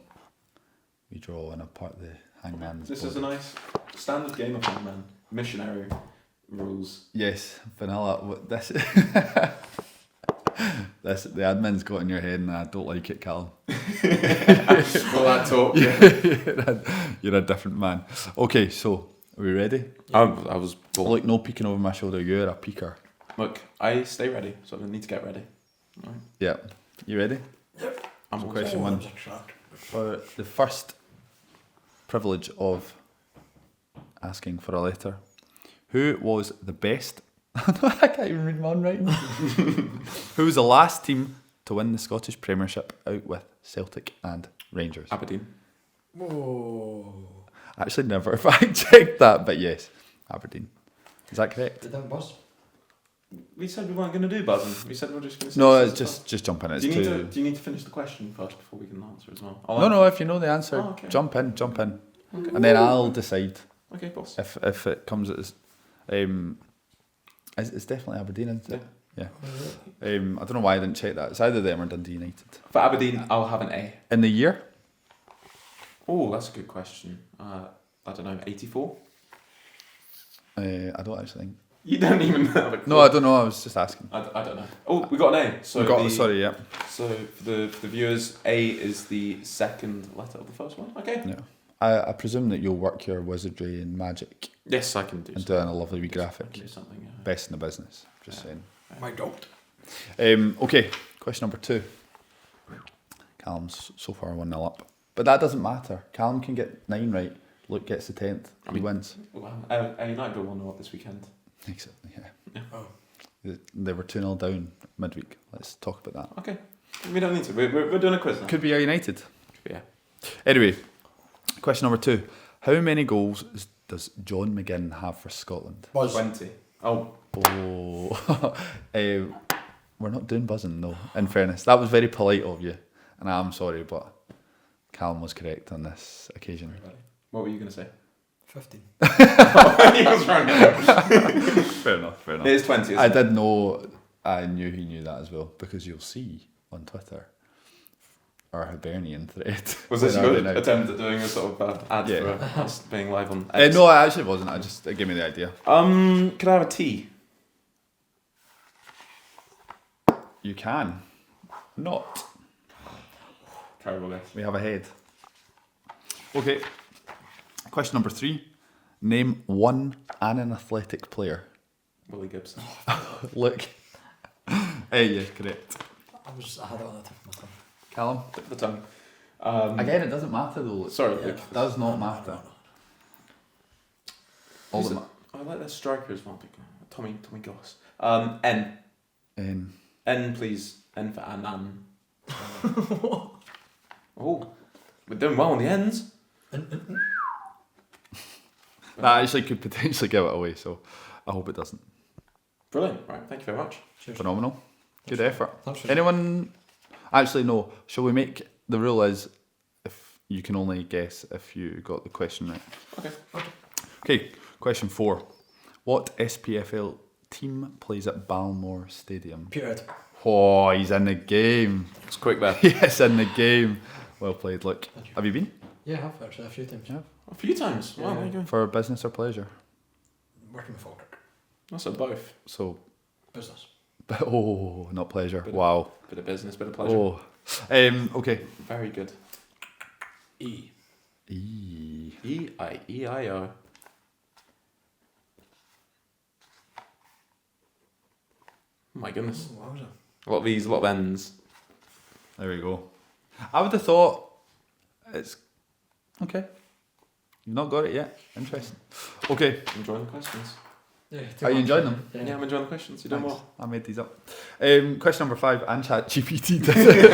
we draw and apart the Hangman's This board. is a nice standard game of Hangman. Missionary rules. Yes, vanilla. This, the admin's got in your head, and I don't like it, Callum. Well, that talk. You're a different man. Okay, so are we ready? I was bored. Look, no peeking over my shoulder. You're a peeker. Look, I stay ready, so I need to get ready. Right. Yeah. You ready? Yep. I'm So all question set. one. For the first privilege of asking for a letter, who was the best? I can't even read my own writing. Who was the last team to win the Scottish Premiership out with Celtic and Rangers? Aberdeen. Whoa. I actually never fact checked that, but yes, Aberdeen. Is that correct? Did that buzz? We said we weren't going to do buzzing. We said we were just going to. No, it's just jump in. It's Do you too... need to finish the question first before we can answer as well? No, if you know the answer, Oh, okay. jump in, Okay. and then I'll decide Okay, boss. if it comes as. It's definitely Aberdeen, isn't it? Yeah. I don't know why I didn't check that. It's either them or Dundee United. For Aberdeen, I'll have an A. In the year? Oh, that's a good question. I don't know, 84? I don't actually think. You don't even have a clue. No, I don't know. I was just asking. I don't know. Oh, we got an A. So Sorry, yeah. So for the viewers, A is the second letter of the first one. Okay. Yeah. I presume that you'll work your wizardry and magic Yes, I can do. and do a lovely wee graphic. Do something. Yeah. Best in the business. Just saying. My God. Okay, question number 2. Callum's so far 1-0 up. But that doesn't matter. Callum can get 9 right. Luke gets the 10th. He wins. Well, United will 1-0 up this weekend. Exactly, yeah. Oh. They were 2-0 down midweek. Let's talk about that. Okay. We don't need to. We're doing a quiz now. Could be a United. Yeah. Anyway, question number 2. How many goals does John McGinn have for Scotland? Buzz. 20. Oh. Oh, we're not doing buzzing though. In fairness, that was very polite of you, and I'm sorry, but Callum was correct on this occasion. What were you going to say? 15. He was wrong. Fair enough. It is 20. I did know. I knew he knew that as well because you'll see on Twitter our Hibernian thread. Was this when your attempt at doing a sort of ad Yeah. for us being live on X? No, I actually wasn't. It gave me the idea. Can I have a T? You can. Not. Terrible guess. We have a head. Okay. Question number 3. Name one athletic player. Willie Gibson. Look. Hey, yeah, correct. I had it on the tip of my tongue. Callum? Tip of the tongue. Again, it doesn't matter though. Sorry, it Luke. does not matter. All Who's the I like their strikers one. Tommy Goss. N. N, please. N for Annan. Oh, we're doing well on the ends. That actually could potentially give it away, so I hope it doesn't. Brilliant. Right, thank you very much. Cheers. Phenomenal. Good effort. Thanks for Anyone? Actually, no. Shall we make the rule is if you can only guess if you got the question right. Okay. Okay. Question 4. What SPFL team plays at Balmore Stadium? Peterhead. Oh, he's in the game. It's quick there. Yes, in the game. Well played. Look, have you been? Yeah, I have actually a few times. Yeah. A few times. Wow, Yeah. there you go. For business or pleasure? Working with Falkirk. That's a both. So, Business. oh, not pleasure. Wow. Bit of business, bit of pleasure. Oh. Okay. Very good. E. E-I-E-I-O. My goodness. Oh, what was it? A lot of E's, a lot of N's. There we go. I would have thought it's okay. You've not got it yet. Interesting. Okay. Enjoying the questions. Yeah. Are you enjoying them? Yeah, I'm enjoying the questions. You're doing Thanks. well. I made these up. Question number 5. And ChatGPT did it.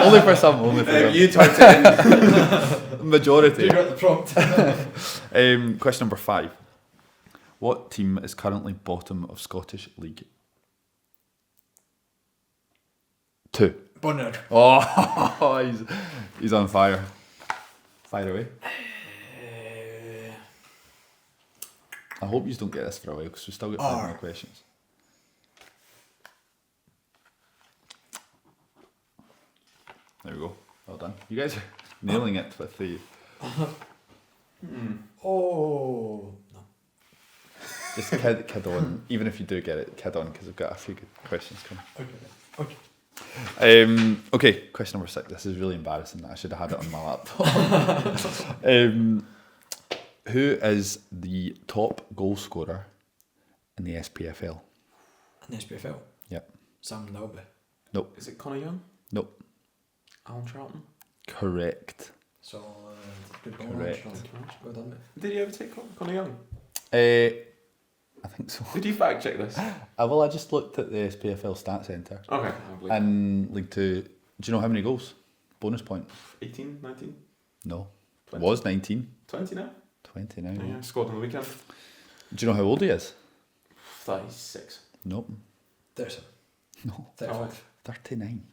Only for some. Only for some. You typed it in. Majority. You got the prompt. Question number 5. What team is currently bottom of Scottish League 2? Bonner. Oh, he's on fire. Fire away. I hope you don't get this for a while because we've still got 5 more questions. There we go. Well done. You guys are nailing it with the... Oh. No. Just kid on. Even if you do get it, kid on because I've got a few good questions coming. Okay. Okay, question number 6. This is really embarrassing. I should have had it on my laptop. Who is the top goal scorer in the SPFL? In the SPFL? Yep. Sam Nelby. Nope. Is it Connor Young? Nope. Alan Troughton? Correct. So, good goal. Correct. Well done, mate. Did he ever take Connor Young? I think so. Did you fact check this? Well, I just looked at the SPFL Stat Centre. Okay. I believe In League 2, do you know how many goals? Bonus point? 18, 19, No. 20. Was 19. 20 now? 20 now. Yeah, scored on the weekend. Do you know how old he is? 36. Nope. 37. No. 35. 39.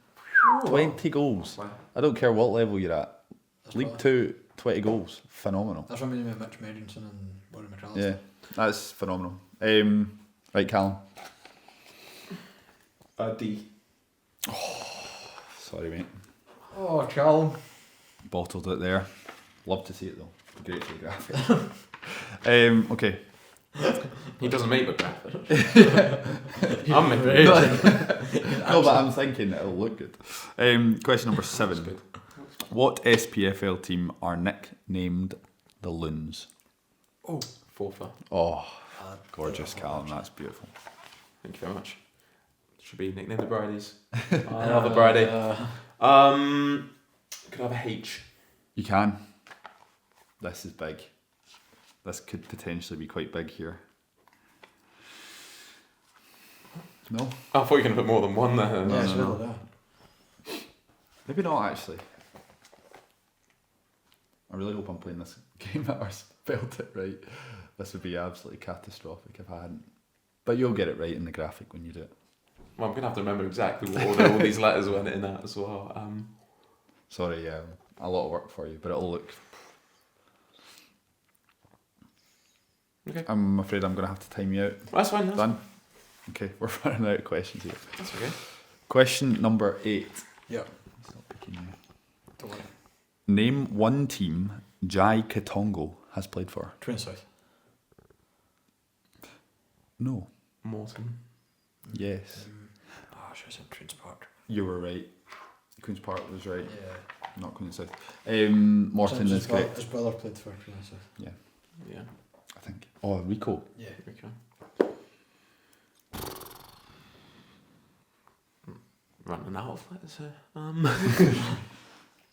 20 goals. Wow. I don't care what level you're at. That's League probably- 2, 20 goals. Phenomenal. That's what I mean with Mitch Medinson and Rory McAllister. Yeah, that's phenomenal. Right, Callum. D. Sorry, mate. Oh, Callum. Bottled it there. Love to see it though. Great to see the graphic. Okay. He doesn't make the graphic. I'm making it. No, but I'm thinking it'll look good. Question number 7. What SPFL team are nicknamed the Loons? Oh, Forfa. Oh, gorgeous, Callum. That's beautiful. Thank you very much. Should be nicknamed the Bridies. I love the Bridie. Could I have a H? You can. This is big. This could potentially be quite big here. No? I thought you were going to put more than one there. yeah, it's no. really there. Maybe not actually. I really hope I'm playing this game or spelled it right. This would be absolutely catastrophic if I hadn't. But you'll get it right in the graphic when you do it. Well, I'm going to have to remember exactly what order all these letters went in at as well. Sorry, a lot of work for you, but it'll look... Okay. I'm afraid I'm going to have to time you out. That's fine. That's Done? Okay, we're running out of questions here. That's okay. Question number 8. Yep. Stop picking you. Don't worry. Name one team Jai Kitongo has played for. Twin South. No. Morton. Yes. I should have said Twins Park. You were right. Queen's Park was right. Yeah. Not Queen's South. Morton is correct. His brother played for Twins South. Yeah, Yeah. I think. Oh, Rico. Yeah. Okay. Running out of letters here.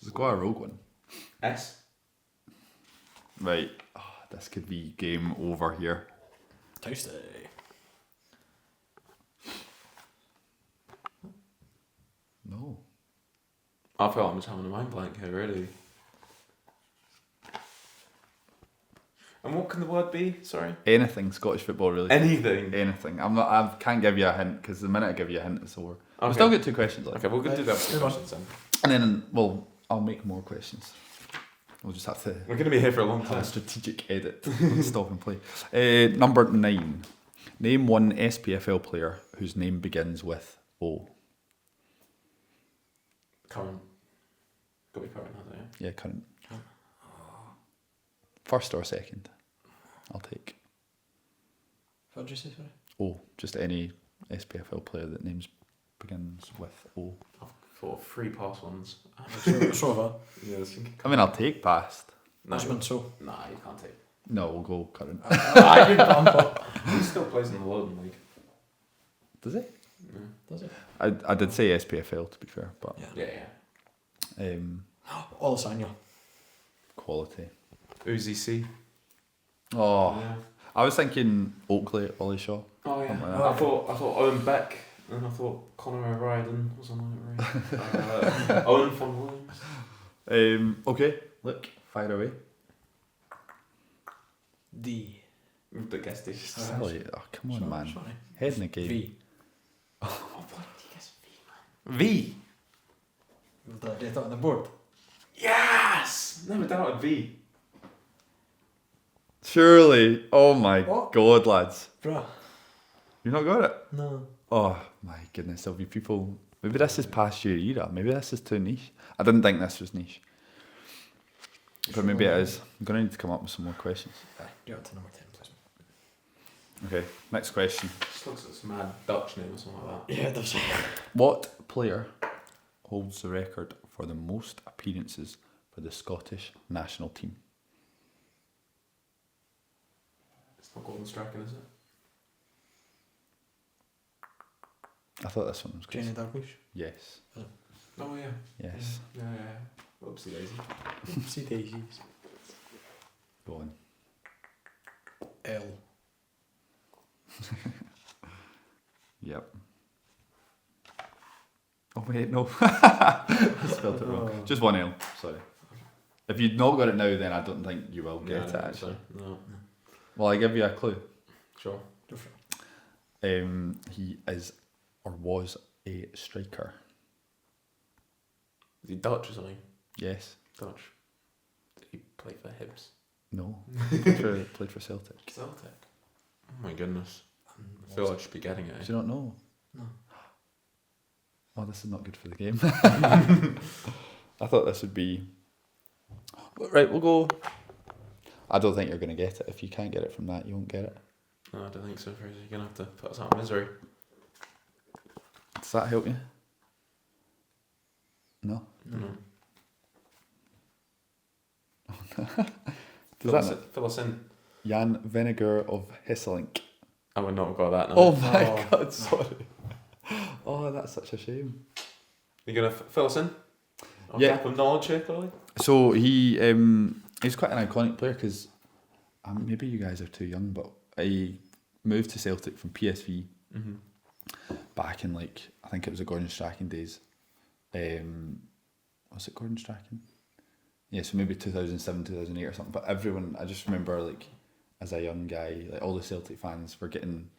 There's quite a rogue one. S. Right. Oh, this could be game over here. Tasty. No. I feel like I'm just having a mind blank here, really. And what can the word be? Sorry. Anything Scottish football really. Anything. Anything. I can't give you a hint because the minute I give you a hint, it's over. Okay. We'll still get 2 questions left. Okay, we're going to do that for 2 questions then. And then, well, I'll make more questions. We'll just have to We're going to be here for a long have a time. strategic edit. Stop and play. Number 9. Name one SPFL player whose name begins with O. Current. Got to be current, hasn't it? Yeah, current. First or second? I'll take. What did you say, sorry? O. Just any SPFL player that names begins with O. I've thought of 3 past ones. So Yeah, I mean, I'll take past. no, Husband, so. nah, you can't take. No, we'll go current. I can bump up. He still plays in the Lowland League. Does it? Yeah. Does it? I did say SPFL to be fair, but Yeah. Yeah. Olisanya. quality. Uzi C. Oh, Yeah. I was thinking Oakley, Ollie Shaw. Oh yeah. Something like I thought Owen Beck, and I thought Conor O'Riordan was on that right. Owen von Williams. Okay, look, fire away. D. The guest is. Silly. Oh, come on, Sorry, man. Sorry. Head in the game. V. Oh, what did you guess? V, man. V. With that data on the board. Yes. Never doubted V. Surely. Oh my What? god, lads. Bruh. You've not got it? No. Oh my goodness, there'll be people. Maybe this is past your era. Maybe this is too niche. I didn't think this was niche. But maybe it is. I'm going to need to come up with some more questions. Aye, do it to number 10, please. Okay, next question. Just looks like some mad Dutch name or something like that. Yeah, it does. What player holds the record for the most appearances for the Scottish national team? It's not Gordon Strachan, is it? I thought this one was good. Jenny Dalglish. Yes. Oh yeah. Yes. Yeah. Oopsie daisy. Oopsie daisies. Go on. L. Yep. Oh wait, no. I spelled it wrong. Oh. Just one L. Sorry. If you've not got it now, then I don't think you will get Yeah, it actually. No. Well, I give you a clue. Sure. Go for it. He is or was a striker. Is he Dutch or something? Yes. Dutch. Did he play for Hibs? No. Played for Celtic. Celtic. Oh my goodness. I feel like I should be getting it. Do you not know? No. Oh, this is not good for the game. I thought this would be. Right, we'll go. I don't think you're going to get it. If you can't get it from that, you won't get it. No, I don't think so, Fraser. You're going to have to put us out of misery. Does that help you? No? No. Does that Fill us in. Jan Vinegar of Hesselink. I would not have got that now. Oh my god, sorry. Oh, that's such a shame. You're going to fill us in? Yeah. Gap of knowledge here, clearly? So he's quite an iconic player because maybe you guys are too young, but he moved to Celtic from PSV back in I think it was the Gordon Strachan days. Was it Gordon Strachan? Yeah, so maybe 2007, 2008 or something. But everyone, I just remember as a young guy, all the Celtic fans were getting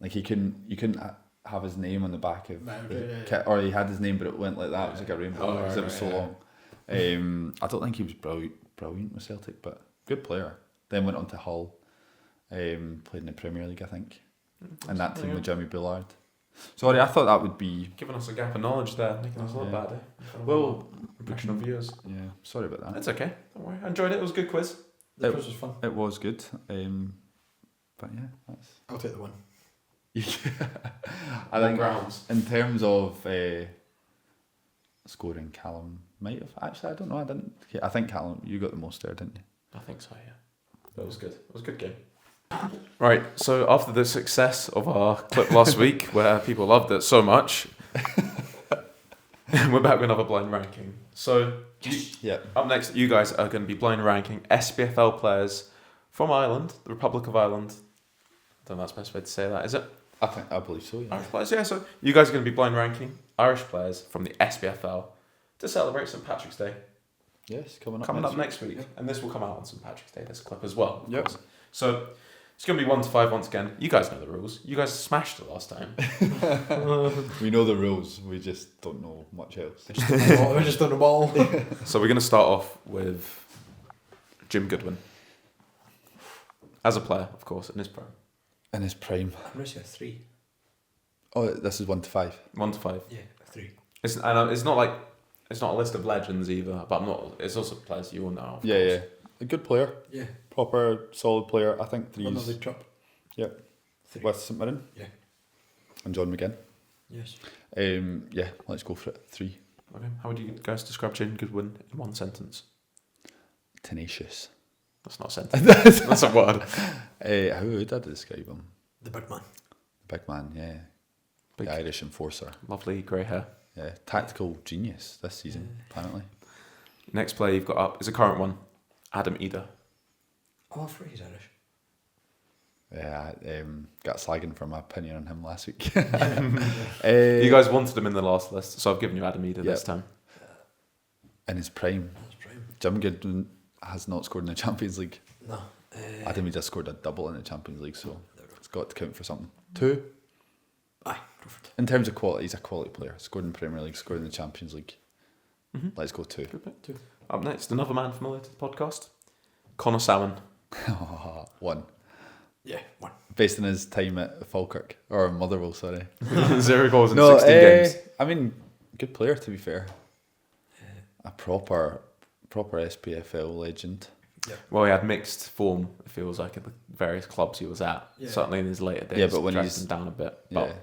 you couldn't have his name on the back of the kit, or he had his name but it went like that. It was like a rainbow because it was so long. I don't think he was brilliant with Celtic, but good player. Then went on to Hull, played in the Premier League, I think, and that team with Jimmy Bullard. Sorry, I thought that would be giving us a gap of knowledge there, making us look bad. Well, impression of viewers. Yeah, sorry about that. It's okay. Don't worry. I enjoyed it. It was a good quiz. The quiz was fun. It was good, but yeah, that's. I'll take the one. I think grounds. In terms of scoring, Callum might have. Actually, I don't know. I didn't. I think Callum, you got the most there, didn't you? I think so. Yeah. That was good. It was a good game. Right. So after the success of our clip last week, where people loved it so much, we're back with another blind ranking. So up next, you guys are going to be blind ranking SPFL players from Ireland, the Republic of Ireland. I don't know if that's the best way to say that, is it? I believe so, yeah. Irish players, yeah. So you guys are going to be blind ranking Irish players from the SPFL to celebrate St Patrick's Day. Yes, coming up next week. Yeah. And this will come out on St Patrick's Day, this clip as well. Yep. So it's going to be 1 to 5 once again. You guys know the rules. You guys smashed it last time. We know the rules, we just don't know much else. We just don't know ball. So we're going to start off with Jim Goodwin. As a player, of course, in his prime. In his prime. I'm going to say a 3. Oh, this is 1 to 5. 1 to 5. Yeah, a 3. It's not a list of legends either, but it's also players you all know. Yeah, yeah. A good player. Yeah. Proper, solid player. I think 3's... Another trip. Yep. 3. With St Mirren. Yeah. And John McGinn. Yes. Yeah, let's go for it. 3. Okay. How would you guys describe Jim Goodwin in one sentence? Tenacious. That's not a sentence. That's a word. How would I describe him? The big man. Big man, yeah. Big, the Irish enforcer. Lovely grey hair. Yeah, tactical genius this season, apparently. Next player you've got up is a current one, Adam Eder. Oh, I forgot he's Irish. Yeah, got slagging for my opinion on him last week. You guys wanted him in the last list, so I've given you Adam Eder this time. In his prime. Jim Goodwin has not scored in the Champions League. No. Adam Eder scored a double in the Champions League, so it's got to count for something. 2. Aye, go for it. In terms of quality, he's a quality player. Scored in the Premier League, scored in the Champions League. Mm-hmm. Let's go 2. Good pick, 2. Up next, another man familiar to the podcast, Connor Salmon. 1. Yeah, 1. Based on his time at Falkirk, or Motherwell, sorry. 0 goals in 16 games. I mean, good player to be fair. A proper SPFL legend. Yeah. Well, he had mixed form, it feels like, at the various clubs he was at. Yeah. Certainly in his later days. Yeah, but when he's him down a bit. But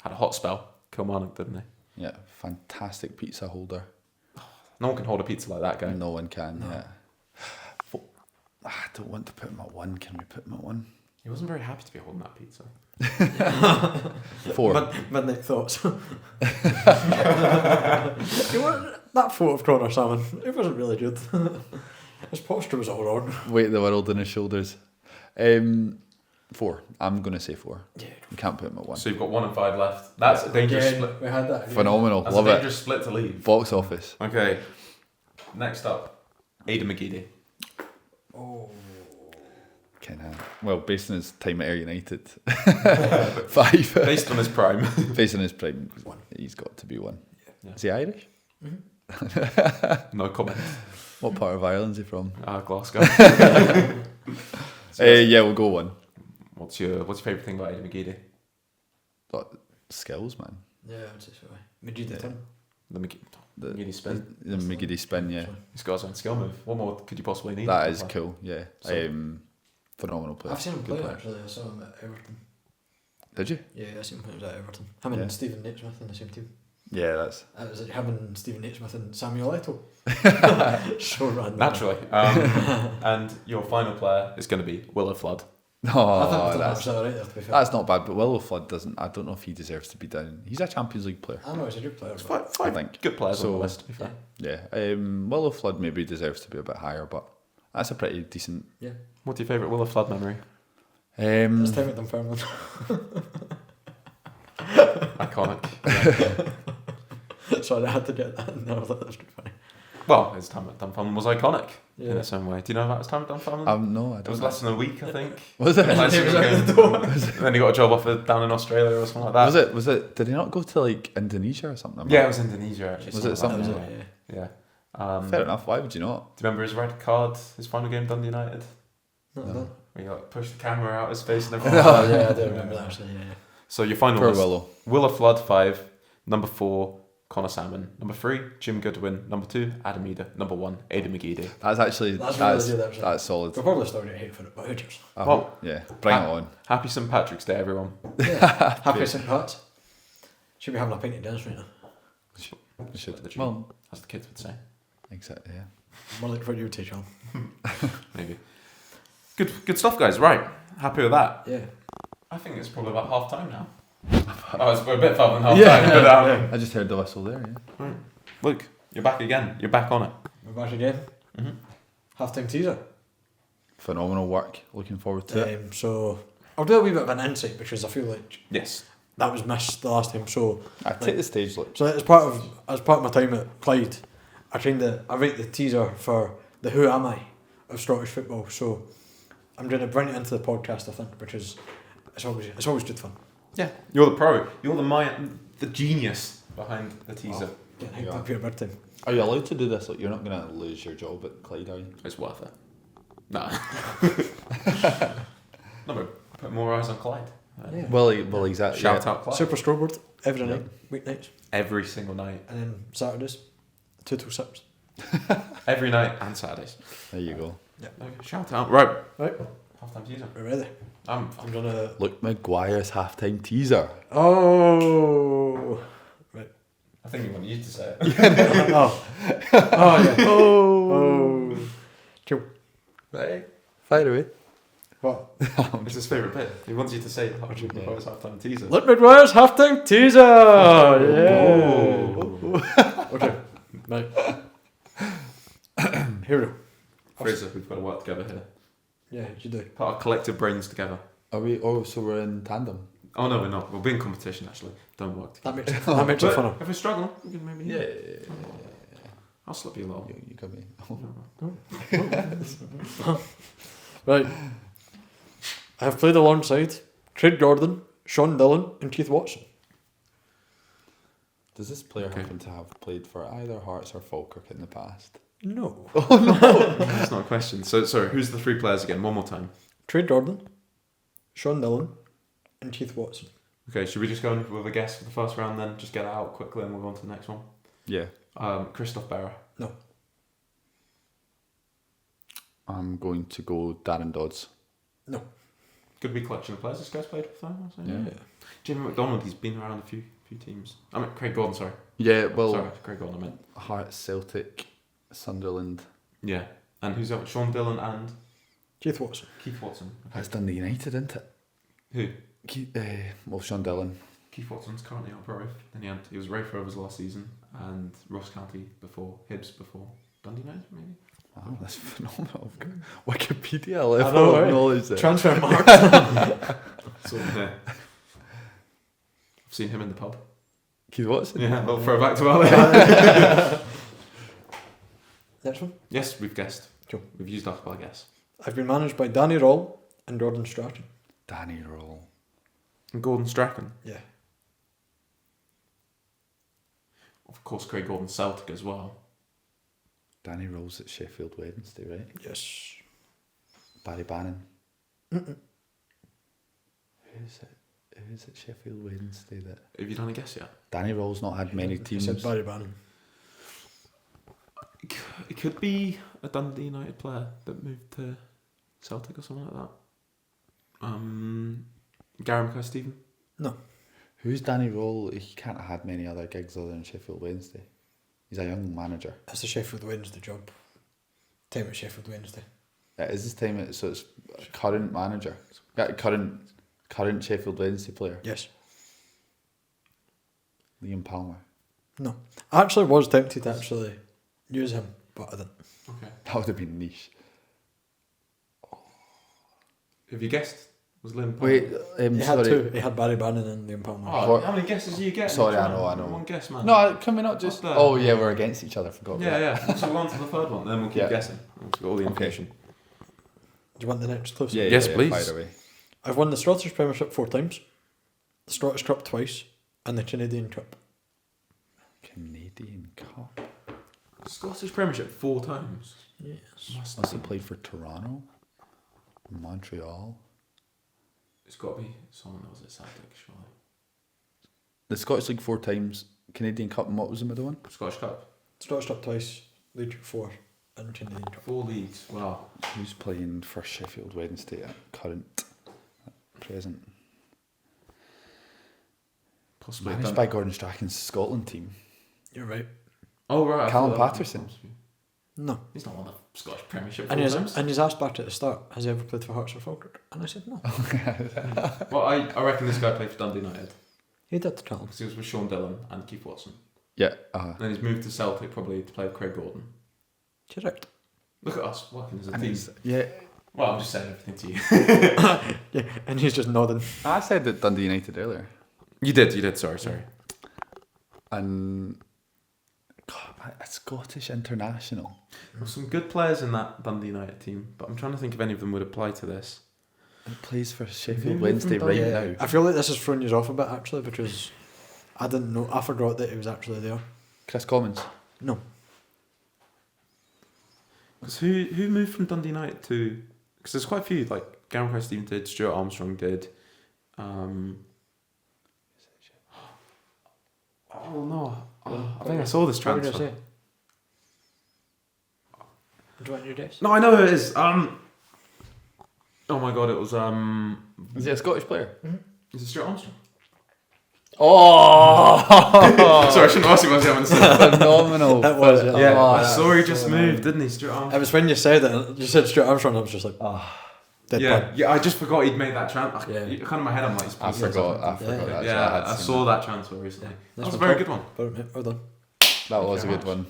had a hot spell, Kilmarnock, didn't he? Yeah, fantastic pizza holder. No one can hold a pizza like that guy. No one can, yeah. I don't want to put him at 1. Can we put him at 1? He wasn't very happy to be holding that pizza. 4. Midnight thoughts. That photo of Connor Salmon, it wasn't really good. His posture was all wrong. Weight of the world on his shoulders. 4. I'm going to say 4. Yeah. You can't put him at 1. So you've got 1 and 5 left. That's a dangerous split. We had that. Phenomenal. That's love a dangerous it. split to leave. Box office. Okay. Next up, Aidan McGeady. Oh. Well, based on his time at Ayr United. 5. Based on his prime. Based on his prime. 1. He's got to be 1. Yeah. Is he Irish? Mm-hmm. No comment. What part of Ireland is he from? Glasgow. Yeah, we'll go 1. What's your favourite thing about Aidan McGeady? Skills, man. Yeah, I would say so. McGeady. The McGiddy spin. The McGiddy spin, yeah. He's got his own skill move. What more could you possibly need? That is cool, yeah. So- Phenomenal player. I've seen him Good play player. actually. I saw him at Everton. Did you? Yeah, I seen him play at Everton. Him and Yeah. Stephen Naismith in the same team. Yeah, that's... It was like him and Stephen Naismith and Samuel Eto'o. So random. Naturally. And your final player is going to be Willow Flood. I think I've done that's absolutely right there, to be fair. that's not bad, but Willow Flood doesn't... I don't know if he deserves to be down. He's a Champions League player. I know he's a good player. There's But five I think. good players on So- the list, to be fair. yeah. Yeah, Willow Flood maybe deserves to be a bit higher, but that's a pretty decent... Yeah. What's your favourite Willow Flood memory? This time at Dunfermline. Iconic. Sorry, I had to get that. No, I thought that was pretty funny. Well, his time at Dunfermline was iconic in Yeah. its own way. Do you know about his time at Dunfermline? No, I It was don't. less than a week, I think. Was it? Like, He was so out he the door. then he got a job offer down in Australia or something like that. Was it? Did he not go to like Indonesia or something? Yeah, it was Indonesia actually. Was it something like like that, yeah. Yeah. Fair enough. Why would you not? Do you remember his red card, his final game, Dundee United? No, No. no. Where he like pushed the camera out his face and everything. Oh, yeah, I do remember that actually. Yeah. So your final Poor list: Willow. Willow Flood 5, number 4, Connor Salmon, number 3, Jim Goodwin, number 2, Adam Eder, number 1, Aidan McGeady. That's actually That's that's really good, actually. that's solid. We'll probably still get hate for it, but who cares? Well, Yeah, bring it on. Happy St Patrick's Day, everyone. Yeah. Happy St. Pat's. Should be having a pint of Dennis right now. We should. The tree. Well, As the kids would say, exactly. Yeah. More like for you to Callum. maybe. Good stuff, guys. Right, happy with that. Yeah. I think it's probably about half time now. We're a bit further than half Yeah, time, but I just heard the whistle there. Yeah. Luke, you're back again. You're back on it. We're back again. Mm-hmm. Half-time teaser. Phenomenal work. Looking forward to it. So I'll do a wee bit of an insight because I feel like Yes. that was missed the last time. So I take the stage, look. So as part of my time at Clyde, I write the teaser for the Who Am I of Scottish football. So I'm going to bring it into the podcast, I think, because it's always good fun. Yeah. You're the pro. You're the genius behind the teaser. Getting hyped Yeah. up here big time. Are you allowed to do this? Like, you're not going to lose your job at Clyde, are you? It's worth it. No. No, but put more eyes on Clyde. Yeah. Well, exactly. Shout yeah. out Clyde. Super scoreboard every Yeah. night, weeknights, Every single night. and then Saturdays, 2 till 6. Every night and Saturdays. There you go. Okay, shout out. Right. Right, Half-time teaser. we're ready. I'm I'm gonna. Luke Maguire's halftime teaser. Oh. I think he wanted you to say it. Oh. Oh yeah. Oh. Oh. Cool. Right. Fire away. What? It's his favourite bit. He wants you to say it. Yeah. His half-time teaser. Luke McGuire's halftime teaser. Yeah. Oh. Okay. Right. Here we go. Fraser, we've got to work together here. Yeah, you do. Put our collective brains together. Are we? Oh, so we're in tandem. Oh no, we're not. We'll be in competition actually. Don't work together. That makes it But funner. if we're struggling, we can maybe. Yeah. I'll slip you a little. You got me. Right. I have played alongside Craig Gordon, Sean Dillon, and Keith Watson. Does this player Okay. happen to have played for either Hearts or Falkirk in the past? No. That's not a question. So sorry, who's the 3 players again? One more time. Craig Gordon, Sean Dillon, and Keith Watson. Okay, should we just go in with a guess for the first round then? Just get it out quickly and move on to the next one. Yeah. Christoph Berra. No. I'm going to go Darren Dodds. No. Good wee collection of players this guy's played with, I'll say. Yeah. Jamie McDonald, he's been around a few teams. I mean, Craig Gordon, sorry. Yeah, well, Sorry, Craig Gordon, I meant. Hearts, Celtic, Sunderland. Yeah. And who's that? Sean Dillon and Keith Watson. Keith Watson. Okay. That's Dundee United, isn't it? Who? Well, Sean Dillon. Keith Watson's currently up Rafe. Then he was Rafe Rovers last season and Ross County before, Hibs before, Dundee United maybe? Wow, that's phenomenal. Wikipedia level I know, of right? knowledge there. Transfer marks. So, yeah. I've seen him in the pub. Keith Watson? Yeah, we'll throw back to earlier. Next one. Yes, we've guessed. Cool. We've used up our guess. I've been managed by Danny Roll and Gordon Stratton. Danny Roll. And Gordon Strachan. Yeah. Of course, Craig Gordon Celtic as well. Danny Roll's at Sheffield Wednesday, right? Yes. Barry Bannon. Mm-mm. Who's at Sheffield Wednesday that... Have you done a guess yet? Danny Roll's not had many I teams. said Barry Bannon. could be a Dundee United player that moved to Celtic or something like that. Gary McCarthy-Stephen. No. Who's Danny Roll? He can't have had many other gigs other than Sheffield Wednesday. He's a young manager. That's the Sheffield Wednesday job. Time at Sheffield Wednesday. It is his time, so it's current manager. Current Sheffield Wednesday player. Yes. Liam Palmer. No. I actually was tempted to actually use him, but I didn't. Okay. That would have been niche. Have you guessed? Was Liam Palmer? Wait, He had sorry. two. He had Barry Bannon and Liam Palmer. Oh, how many guesses are you getting? Sorry, I know. One guess, man. No, can we not just... What's that? Oh, yeah, we're against each other. Forgot. Yeah. So we're on to the third one, then we'll keep guessing. We've got all the information. Do you want the next clue? Yeah, Yes, please. Fire away. I've won the Scottish Premiership 4 times, the Scottish Cup twice, and the Canadian Cup. Canadian Cup. Scottish Premiership 4 times. Yes. Must Must have played for Toronto, Montreal. It's got to be someone that was at Celtic, surely. The Scottish League 4 times, Canadian Cup, and what was the middle one? Scottish Cup. Scottish Cup twice, League 4, and Canadian Cup. 4 leagues. Wow. Who's playing for Sheffield Wednesday at present? Possibly. Managed by Gordon Strachan's Scotland team. You're right. Oh, right. I Callum thought that was- No. Patterson. He's not won the Scottish Premiership 4 And he's, times. and he's asked back at the start, has he ever played for Hearts or Falkirk? And I said no. Well, I reckon this guy played for Dundee United. He did tell him. Because he was with Sean Dillon and Keith Watson. Yeah. And then he's moved to Celtic probably to play with Craig Gordon. Correct. Look at us working as a And team. yeah. Well, I'm just saying everything to you. Yeah, and he's just nodding. I said that Dundee United earlier. You did. Sorry. And God, a Scottish international. There were some good players in that Dundee United team, but I'm trying to think if any of them would apply to this. It plays for Who Sheffield moved Wednesday from right Dundee? now. I feel like this has thrown you off a bit actually because I didn't know. I forgot that he was actually there. Chris Commons. No. Because who moved from Dundee United to... Because there's quite a few, like Gary McCarthy-Stephen did, Stuart Armstrong did. Oh no, I think I saw this What were you transfer. gonna say? Do you want your guess? No, I know who it is. Oh my god, it was Is he a Scottish player? Is it Stuart Armstrong? Oh! Sorry, I shouldn't ask you what I was saying. Phenomenal. That was it. Yeah, Oh, I that's saw he just so moved, didn't he, Stuart Armstrong? It was when you said it. You said Stuart Armstrong. I was just like, dead Yeah, pun. yeah. I just forgot he'd made that transfer. Yeah. Kind of in my head, I'm like, he's I forgot that. Yeah, I saw that transfer recently. That was a very good one. Well done. That was a very good one.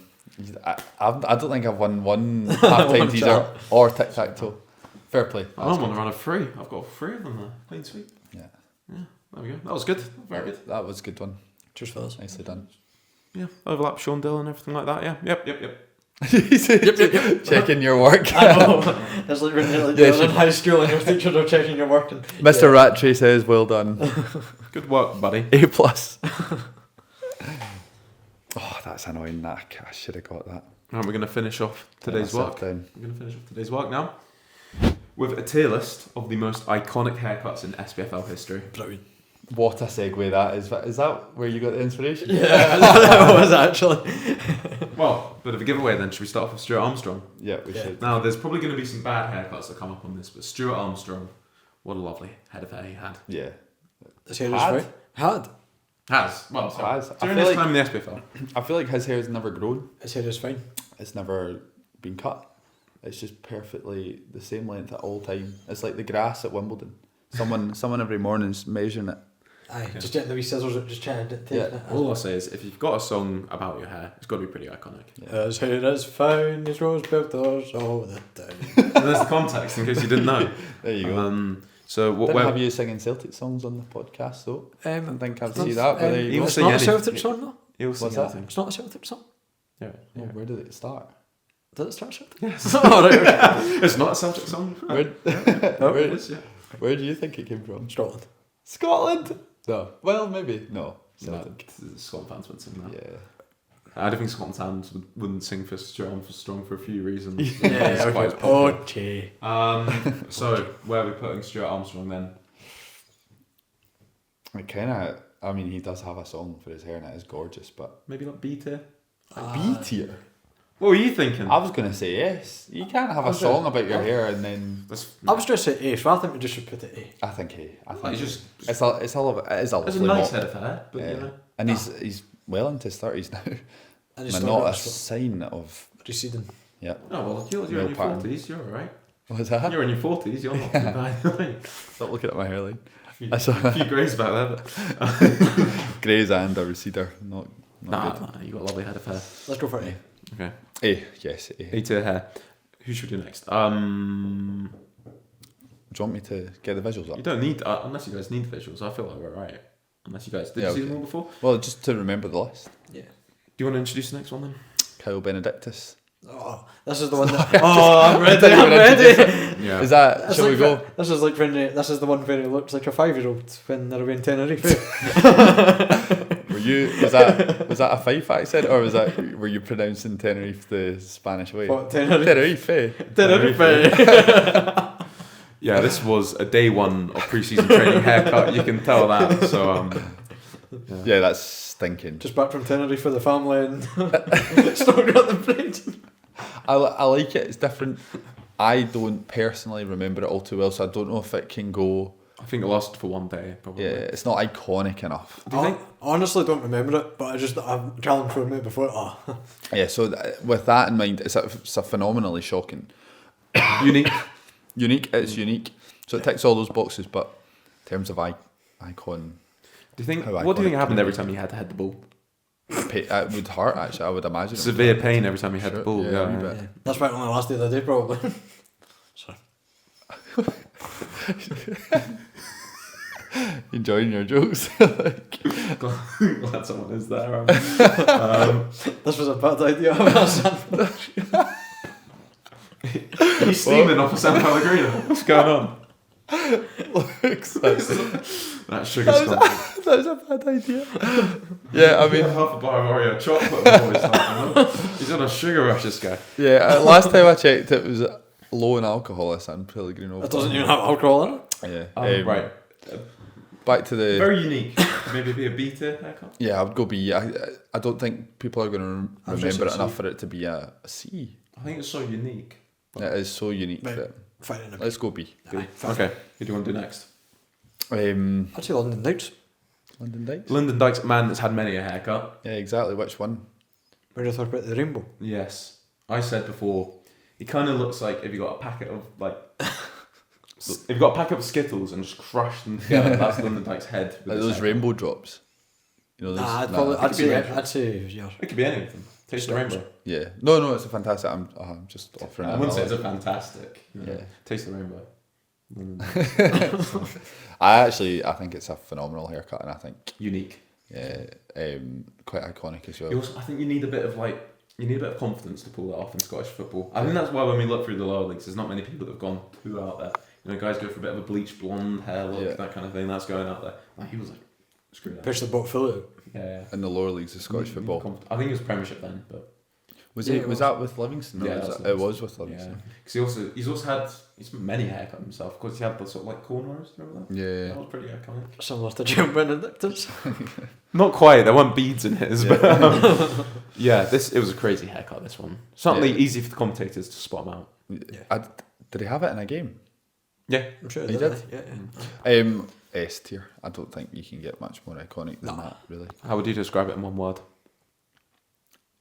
I don't think I've won one half-time One teaser chat. or tic-tac-toe. Fair play. I'm on the run of 3. I've got 3 of them there. Clean sweep. Yeah. There we go. That was good. Very good. That was a good one. Cheers, fellas. Nicely done. Yeah, overlap Sean Dillon and everything like that. Yeah, yep. Yep. Checking your work. I know. It's like when you're Yeah, in high school and your teachers are checking your work. And, Mr. Rattray says, well done. Good work, buddy. A+. Oh, that's annoying. I should have got that. Right, we're going to finish off today's work. Down. We're going to finish off today's work now with a tier list of the most iconic haircuts in SPFL history. Brilliant. What a segue that is. Is that where you got the inspiration? Yeah, that was actually. Well, bit of a giveaway then. Should we start off with Stuart Armstrong? Yeah, we should. Now, there's probably going to be some bad haircuts that come up on this, but Stuart Armstrong, what a lovely head of hair he had. Yeah. His hair is right. Had. Has. Well, sorry. Has. I During feel his like- time in the SPFL. I feel like his hair's never grown. His hair is fine. It's never been cut. It's just perfectly the same length at all time. It's like the grass at Wimbledon. Someone every morning's measuring it. Aye, just getting the wee scissors out, just trying to take Yeah. it. All I'll say is, if you've got a song about your hair, it's got to be pretty iconic. His hair is fine, his rose filters all the time. And there's the context, in case you didn't know. There you go. So, what? Didn't have you singing Celtic songs on the podcast though? I don't think I've seen that. But there you He go. was It's sing not a anything. Celtic song though. He'll What's sing that? anything. It's not a Celtic song. Yeah. Oh, where did it start? Did it start Celtic? Yes. Oh, right, okay. It's not a Celtic song. Where, No, where, it is, yeah. where do you think it came from? Scotland. Scotland? No. Well, maybe. No. No, Celtic. Scotland fans would sing that. Yeah. I don't think Scotland fans wouldn't sing for Strong for a few reasons. Yeah, It's okay. quite popular. Okay. So, where are we putting Stuart Armstrong then? It kind of. I mean, he does have a song for his hair, and it is gorgeous. But Maybe like B tier? B tier. What were you thinking? I was going to say yes. You can't have a song about your hair and then... I was going to say A, so I think we just should put it A. I think A. I think It's just... it is a lovely It's a nice mop. head of hair, but Yeah. you know. And he's well into his 30s now. And he's And still not a got this sign of... receding. Yeah. Oh, well, you're in Male your pattern. 40s, you're alright. What was that? You're in your 40s, you're not too bad. Stop looking at my hairline. A few greys back there, but... Greys and a receder. Not good. Nah, you got a lovely head of hair. Let's go for A. Okay. A, yes, A. A to the hair. Who should we do next? Do you want me to get the visuals You up? don't need, unless you guys need visuals, I feel like we're right. Unless you guys, did Yeah, you see okay. them all before? Well, just to remember the list. Yeah. Do you want to introduce the next one then? Kyle Benedictus. Oh, this is the one that... Oh, I'm ready, I'm ready! Yeah. Is that... That's shall like we go? This is like when this is the one where he looks like a 5-year-old when they're away in Tenerife. Were you... Was that a Fife accent or were you pronouncing Tenerife the Spanish way? What, Tenerife? Tenerife. Yeah, this was a day one of pre-season training haircut, you can tell that, so Yeah, that's stinking. Just back from Tenerife for the family and still got the braid. I like it. It's different. I don't personally remember it all too well, so I don't know if it can go... I think it lasted for one day, probably. Yeah, it's not iconic enough. Do you think? I honestly don't remember it, but I've Callum showed me before. Oh. Yeah, so with that in mind, it's a phenomenally shocking. Unique. It's unique. So it ticks all those boxes, but in terms of icon... Do you think, How what do you think iconic happened can every it time you had to head the ball? It would hurt, actually, I would imagine. it would Severe hurt. pain every time you had the Sure, ball, yeah, a wee yeah. bit. Yeah. That's why it only lasted a day, probably. Sorry. Enjoying your jokes. Glad someone is there. This was a bad idea. He's steaming off of San Pellegrino. What's going on? That sugar's gone. That was a bad idea. Yeah, I mean... half a bar of Oreo chocolate before we start. He's on a sugar rush, this guy. Yeah, last time I checked, it was low in alcohol, a San Pellegrino. It doesn't even have alcohol in it. Yeah. Right. Back to the... Very unique. Maybe be a beta haircut. Yeah, I would go B. I don't think people are going to I was just remember it gonna enough say- for it to be a C. I think it's so unique. It is so unique Right. that... Fine in a Let's go B. Aye, fine. Okay, who do you want to do next? I'd say London Knights. London Dykes? Lyndon Dykes, a man that's had many a haircut. Yeah, exactly. Which one? Where do you talk about the rainbow? Yes. I said before, he kind of looks like if you got a packet of, like... if you got a packet of Skittles and just crushed them together, that's Lyndon Dykes' head. with Like his those hair. rainbow drops. You know, those, I'd it could be rainbow. say yours. It could be anything. Taste the rainbow. Yeah. No, it's a fantastic... I'm just offering I it. wouldn't say it's a fantastic. Yeah. Taste the rainbow. I think it's a phenomenal haircut, and I think Unique. quite iconic as well. You also, I think you need a bit of confidence to pull that off in Scottish football. I think that's why when we look through the lower leagues, there's not many people that have gone too out there. You know, guys go for a bit of a bleached blonde hair look, Yeah. that kind of thing. That's going out there. Like, he was like, screw that. Push the boat full out. Yeah. In the lower leagues of Scottish football. I think it was Premiership then, but Was Yeah, it? it Was was. that with Livingston? Yeah, Or that's it was with yeah. Livingston. Because he's also had many haircuts himself. Of course, he had the sort of like cornrows. Remember that? Yeah. That was pretty iconic. Similar to Jim Benedictus. Not quite. There weren't beads in his, but yeah, it was a crazy haircut. This one certainly Yeah. easy for the commentators to spot him out. Did he have it in a game? Yeah, I'm sure He it did? Yeah. S tier. I don't think you can get much more iconic than that, really. How would you describe it in one word?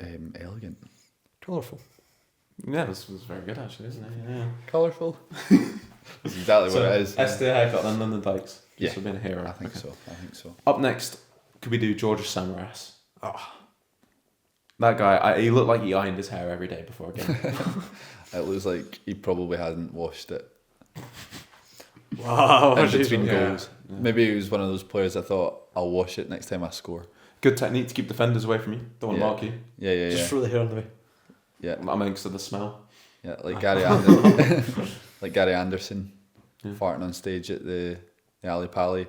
Elegant. Colourful. Yeah, this was very good actually, isn't it? Yeah. Colourful. That's exactly what it is. S tier haircut then London Dykes. Yeah. Just for being a hero. I think so. Up next, could we do George Samaras? Oh. That guy, he looked like he ironed his hair every day before a game. It looks like he probably hadn't washed it Wow. in jeez. between Yeah. goals. Maybe he was one of those players that thought, I'll wash it next time I score. Good technique to keep defenders away from you. Don't want to Yeah. mark you. Yeah. Just throw the hair on the way. Yeah. Amongst the smell. Yeah, like Gary Anderson, like Gary Anderson, Yeah. farting on stage at the Ali Pally,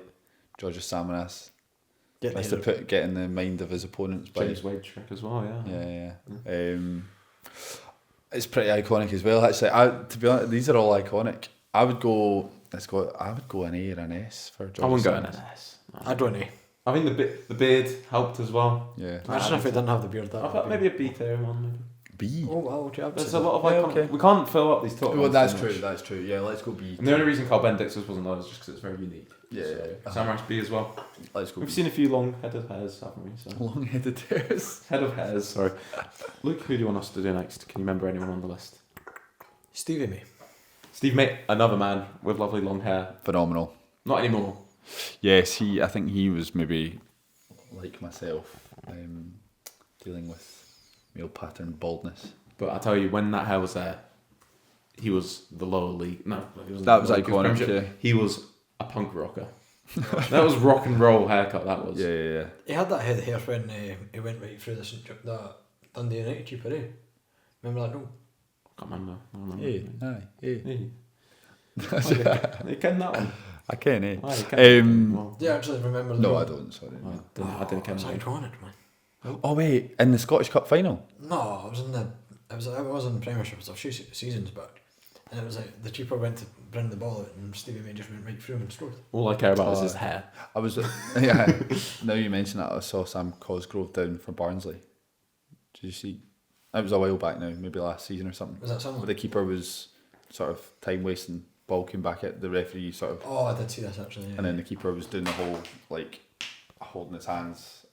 George Samaras. Nice to get in the mind of his opponents by James Wade trick as well, yeah. Yeah. It's pretty iconic as well. Actually, to be honest, these are all iconic. I would go an A or an S for George. I wouldn't go in Samaras. an S. No. I'd do an A. I think the beard helped as well. Yeah. Imagine if he didn't have the beard. I thought maybe a B tier one. Maybe. B. Oh wow, yeah, There's a lot of Yeah, iconic. okay. We can't fill up these top Well, ones that's too true. much. That's true. Yeah, let's go B. And the only reason Carl Bendix's wasn't low is just because it's very unique. Yeah. So, Samura's B as well. Let's go. We've B. seen a few long-headed hairs, haven't we? So. Long-headed hairs. Head of hairs, sorry. Luke, who do you want us to do next? Can you remember anyone on the list? Stevie May. Steve Mate, another man with lovely long hair. Phenomenal. Not anymore. Yes, I think he was maybe like myself, dealing with male pattern baldness. But I tell you, when that hair was there, he was the lower league. No, he wasn't That was the lower league, iconic. Premiership. Yeah. He was a punk rocker. That was rock and roll haircut. That was. Yeah. He had that head of hair when he went right through the Dundee United cheaper, eh? Remember that? No. Can't remember. I don't remember. Hey, aye, hey. You ken that one? I can, eh? Aye, you ken that one. Well, Do you actually remember the No, name? I don't. Sorry. I didn't ken It's that one. iconic, man. Oh wait, in the Scottish Cup final. No, I was in the Premiership. It was a few seasons back, and it was like the keeper went to bring the ball out, and Stevie May just went right through him and scored. All I care about is his hair. I was, yeah. Now you mention that, I saw Sam Cosgrove down for Barnsley. Did you see? It was a while back now, maybe last season or something. Was that someone? Where the keeper was sort of time wasting, ball came back at the referee sort of, Oh, I did see this actually. Yeah. and then the keeper was doing the whole like holding his hands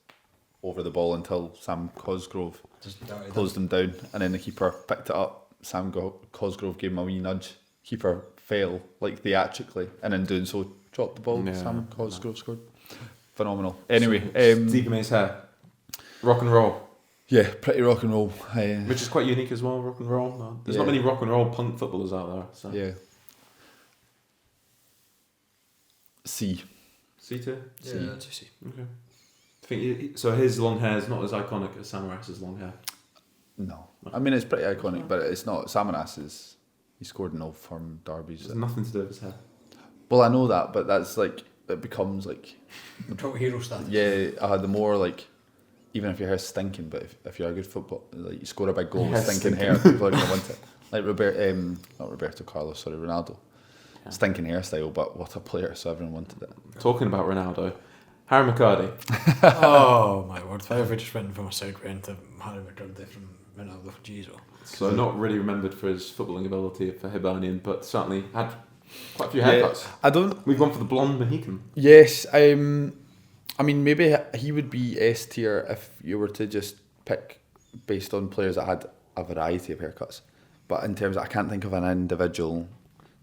over the ball until Sam Cosgrove just darted closed him down, and then the keeper picked it up. Sam Cosgrove gave him a wee nudge. Keeper fell like theatrically, and in doing so, dropped the ball. Yeah, Sam Cosgrove scored. Phenomenal. Anyway, Stevie May's hair, rock and roll, yeah, pretty rock and roll. which is quite unique as well. Rock and roll. No, there's not Yeah. many rock and roll punk footballers out there. So. Yeah. C. C tier. Yeah, See. that's a C. Okay. I think so. His long hair is not as iconic as Samuras's long hair. No, I mean it's pretty iconic, but it's not. Samaras is he scored in all firm derbies. There's nothing to do with his hair. Well, I know that, but that's like it becomes like Total hero status. yeah. The more like even if your hair's stinking, but if you're a good football, like you score a big goal with Yeah, stinking stinking. hair, people are gonna want it. Like not Roberto Carlos, sorry, Ronaldo. Yeah. Stinking hairstyle, but what a player! So everyone wanted it. Talking about Ronaldo, Harry McCarty. Oh my word! Why have we just went from a segue into Harry McCurdy from Ronaldo? Jeez, oh. So not really remembered for his footballing ability for Hibernian, but certainly had quite a few Yeah, haircuts. I don't. We've gone for the blonde Mohican. Yes, I mean maybe he would be S tier if you were to just pick based on players that had a variety of haircuts. But in terms of, I can't think of an individual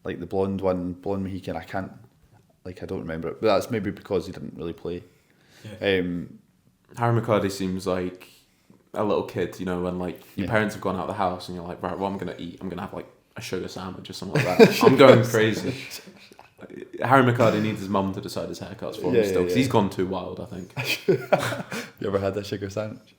like the blonde Mohican. I don't remember it, but that's maybe because he didn't really play. Yeah. Harry McCarty seems like a little kid, you know, when like your Yeah. parents have gone out of the house and you're like, right, what am I gonna eat? I'm gonna have like a sugar sandwich or something like that. I'm going crazy. Harry McCarty needs his mum to decide his haircuts for him Yeah, still, because yeah. he's gone too wild, I think. You ever had a sugar sandwich?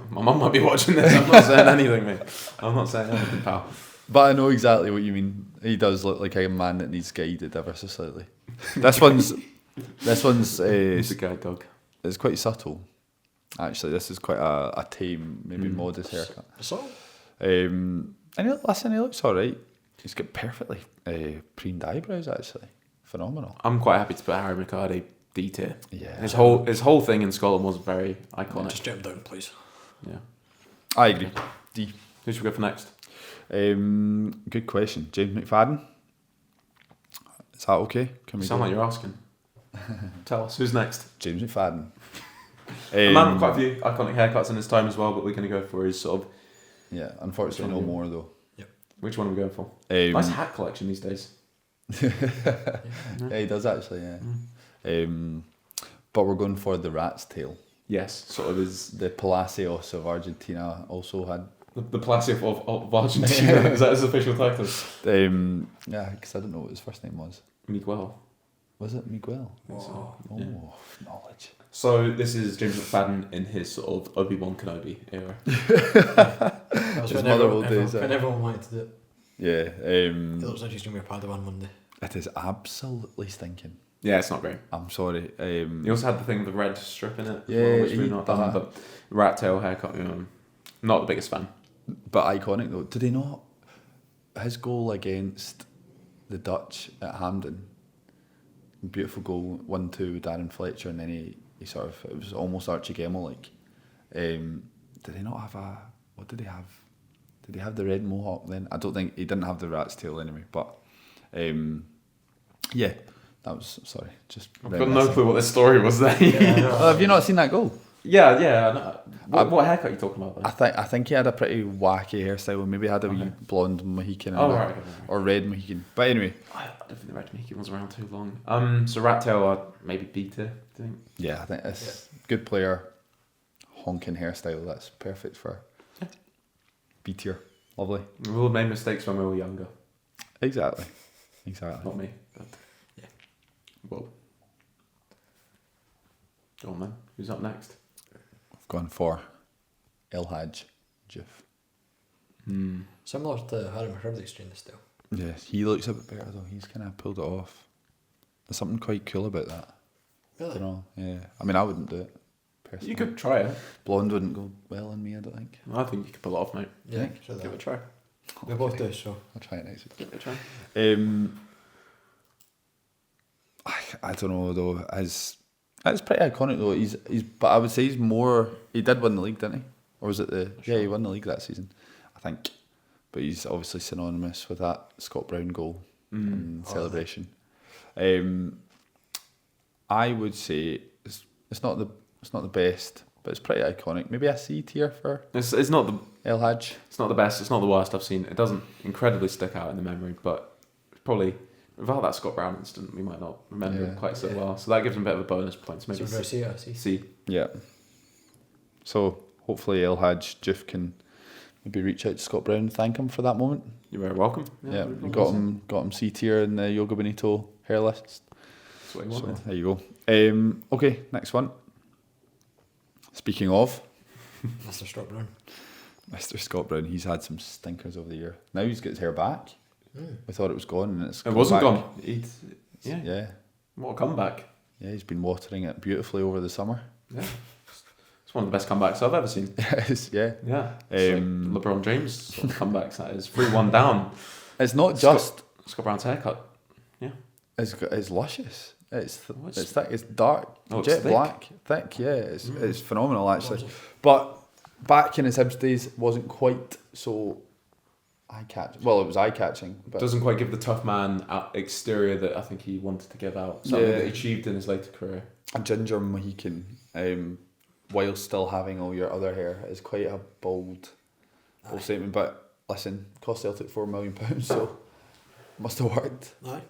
My mum might be watching this. I'm not saying anything, mate. I'm not saying anything, pal. But I know exactly what you mean. He does look like a man that needs guided ever so slightly. This one's He's a guide dog. it's quite subtle. Actually, this is quite a tame, maybe modest haircut. So And he looks alright. He's got perfectly preened eyebrows, actually. Phenomenal. I'm quite happy to put Harry McCarty D tier. Yeah. His whole thing in Scotland was very iconic. just jump down, please. Yeah. I agree. D. Who should we go for next? Good question. James McFadden. Is that okay? Can You we sound go? like you're asking. Tell us, who's next? James McFadden. A man with quite a few iconic haircuts in his time as well, but we're going to go for his sort of... Yeah, unfortunately no more though. Which one are we going for? Um, Nice hat collection these days. Yeah, he does actually, yeah. But we're going for the rat's tail. Yes, sort of his... The Palacios of Argentina also had. The Palacio of Argentina. Is that his official title? Yeah, because I don't know what his first name was. Miguel. Was it Miguel? Wow. Oh, Yeah. knowledge. So this is James McFadden in his sort of Obi-Wan Kenobi era. That was His when mother will everyone, do when that. everyone wanted to do it. Yeah, He looks like he's going to be a Padawan one day. it is absolutely stinking. Yeah, it's not great. I'm sorry. He also had the thing with the red strip in it. as Yeah, well, which he- we've not done. But rat tail haircut, not the biggest fan. But iconic though. Did he not? His goal against the Dutch at Hampden, beautiful goal, 1-2 with Darren Fletcher, and then he sort of, it was almost Archie Gemmell like. Did he not have what did he have? Did he have the red mohawk then? I don't think he didn't have the rat's tail anyway. But yeah, that was just. I've got no clue what this story was there. Have you not seen that goal? Yeah. What haircut are you talking about then? I think he had a pretty wacky hairstyle. Maybe had a wee blonde Mohican or red Mohican. But anyway, I don't think the red Mohican was around too long. So rat tail or maybe beater. Do you think? Yeah, I think it's good player. Honking hairstyle. That's perfect for B tier. Lovely. We all made mistakes when we were younger. Exactly. Not me, but yeah. Well, go on then. Who's up next? I've gone for El Hadj Jif. Similar to Harry McCurdy's training style. Yeah, he looks a bit better though. He's kind of pulled it off. There's something quite cool about that. Really? You know? Yeah. I mean, I wouldn't do it personally. You could try it. Blonde wouldn't go well on me, I don't think. I think you could pull it off, mate. Yeah, Give it a try. We both do, so. I'll try it next week. Give it a try. I don't know though. It's pretty iconic though. He's but I would say he's more. He did win the league, didn't he? Or was it Yeah, he won the league that season, I think. But he's obviously synonymous with that Scott Brown goal and celebration. I would say it's not the best, but it's pretty iconic. Maybe a C tier for It's not the El Hadj. It's not the best. It's not the worst I've seen. It doesn't incredibly stick out in the memory, but probably without that Scott Brown incident, we might not remember it quite so well. So that gives him a bit of a bonus point. So maybe C. Yeah. So hopefully El Hadj Jif can maybe reach out to Scott Brown and thank him for that moment. You're very welcome. Yeah, we got him C tier in the Joga Bonito hair list. That's what he wanted. So there you go. Okay, next one. Speaking of Mr. Scott Brown. Mr. Scott Brown, he's had some stinkers over the year. Now he's got his hair back. We thought it was gone, and it wasn't back. Gone. Yeah. What a comeback! Yeah, he's been watering it beautifully over the summer. Yeah, it's one of the best comebacks I've ever seen. Yeah. It's like LeBron James sort of comebacks. That is 3-1 down. It's not just Scott Brown's haircut. Yeah, it's luscious. It's thick. It's dark, jet thick. black, thick. Yeah, it's phenomenal actually. But back in his Hibs days, wasn't quite so eye-catching. Well, it was eye-catching, but doesn't quite give the tough man exterior that I think he wanted to give out. Something that he achieved in his later career. A ginger Mohican, while still having all your other hair, is quite a bold statement. But listen, cost Celtic £4 million, so must have worked. Aye.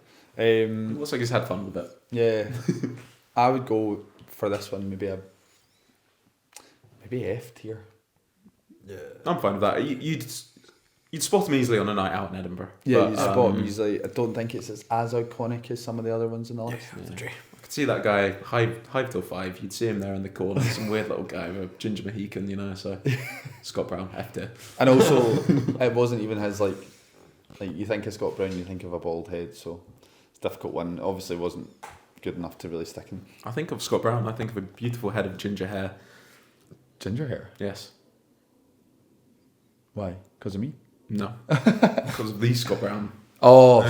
Looks like he's had fun with it. Yeah, I would go for this one. Maybe F tier. Yeah. I'm fine with that. You'd spot him easily on a night out in Edinburgh. Yeah, you'd spot him easily. I don't think it's as iconic as some of the other ones in the list. I could see that guy hive till 5. You'd see him there in the corner, some weird little guy with a ginger Mohican, you know. So Scott Brown, F tier. And also, it wasn't even his like you think of Scott Brown, you think of a bald head. So it's a difficult one. It obviously wasn't good enough to really stick him. I think of Scott Brown. I think of a beautiful head of ginger hair. Ginger hair? Yes. Why? Because of me? No. Because of the Scott Brown. Oh,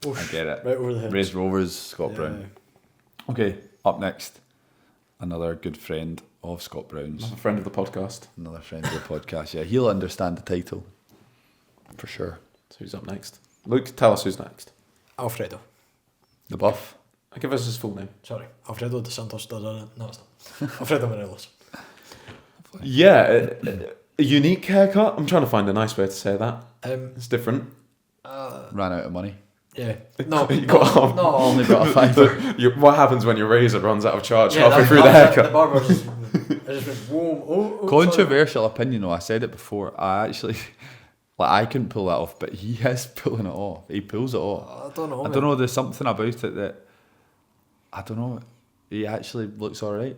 I get it. Right over the head. Raised Rovers, Scott Brown. Okay, up next, another good friend of Scott Brown's. A friend of the podcast. Another friend of the podcast, yeah. He'll understand the title, for sure. So who's up next? Luke, tell us who's next. Alfredo. The Buff. Give us his full name. Sorry. Alfredo de Santos. No, it's not. Alfredo Morelos. Yeah, a unique haircut. I'm trying to find a nice way to say that. It's different. Ran out of money. Yeah. No, Only got a fiver. What happens when your razor runs out of charge yeah, halfway through the haircut? The barber just went, whoa, Controversial opinion though, I said it before. I actually, I couldn't pull that off, but he is pulling it off. He pulls it off. I don't know. I don't know, there's something about it that, I don't know, he actually looks alright.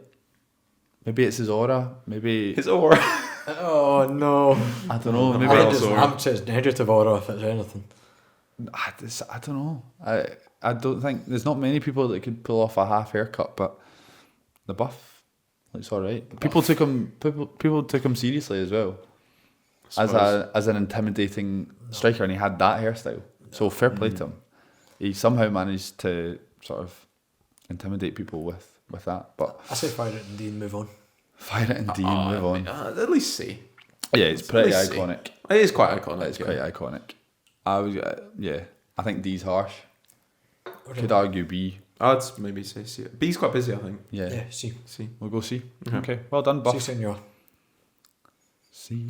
Maybe it's his aura, maybe... His aura? Oh no. I don't know, maybe I it's think it's his negative aura if it's anything. I don't know. I don't think, there's not many people that could pull off a half haircut, but the Buff looks alright. People took him seriously as well. As an intimidating striker, and he had that hairstyle. So fair play to him. He somehow managed to sort of intimidate people with that. But I say fire it and Dean, move on. Fire it in D and move on. At least C. Yeah, it's pretty At least C. iconic. It is quite iconic. It's quite iconic. I was, I think D's harsh. Could argue B. I'd maybe say C. B's quite busy, I think. Yeah. Yeah, C. C. We'll go C. Okay. Okay. Well done, Buff. C, senor. C.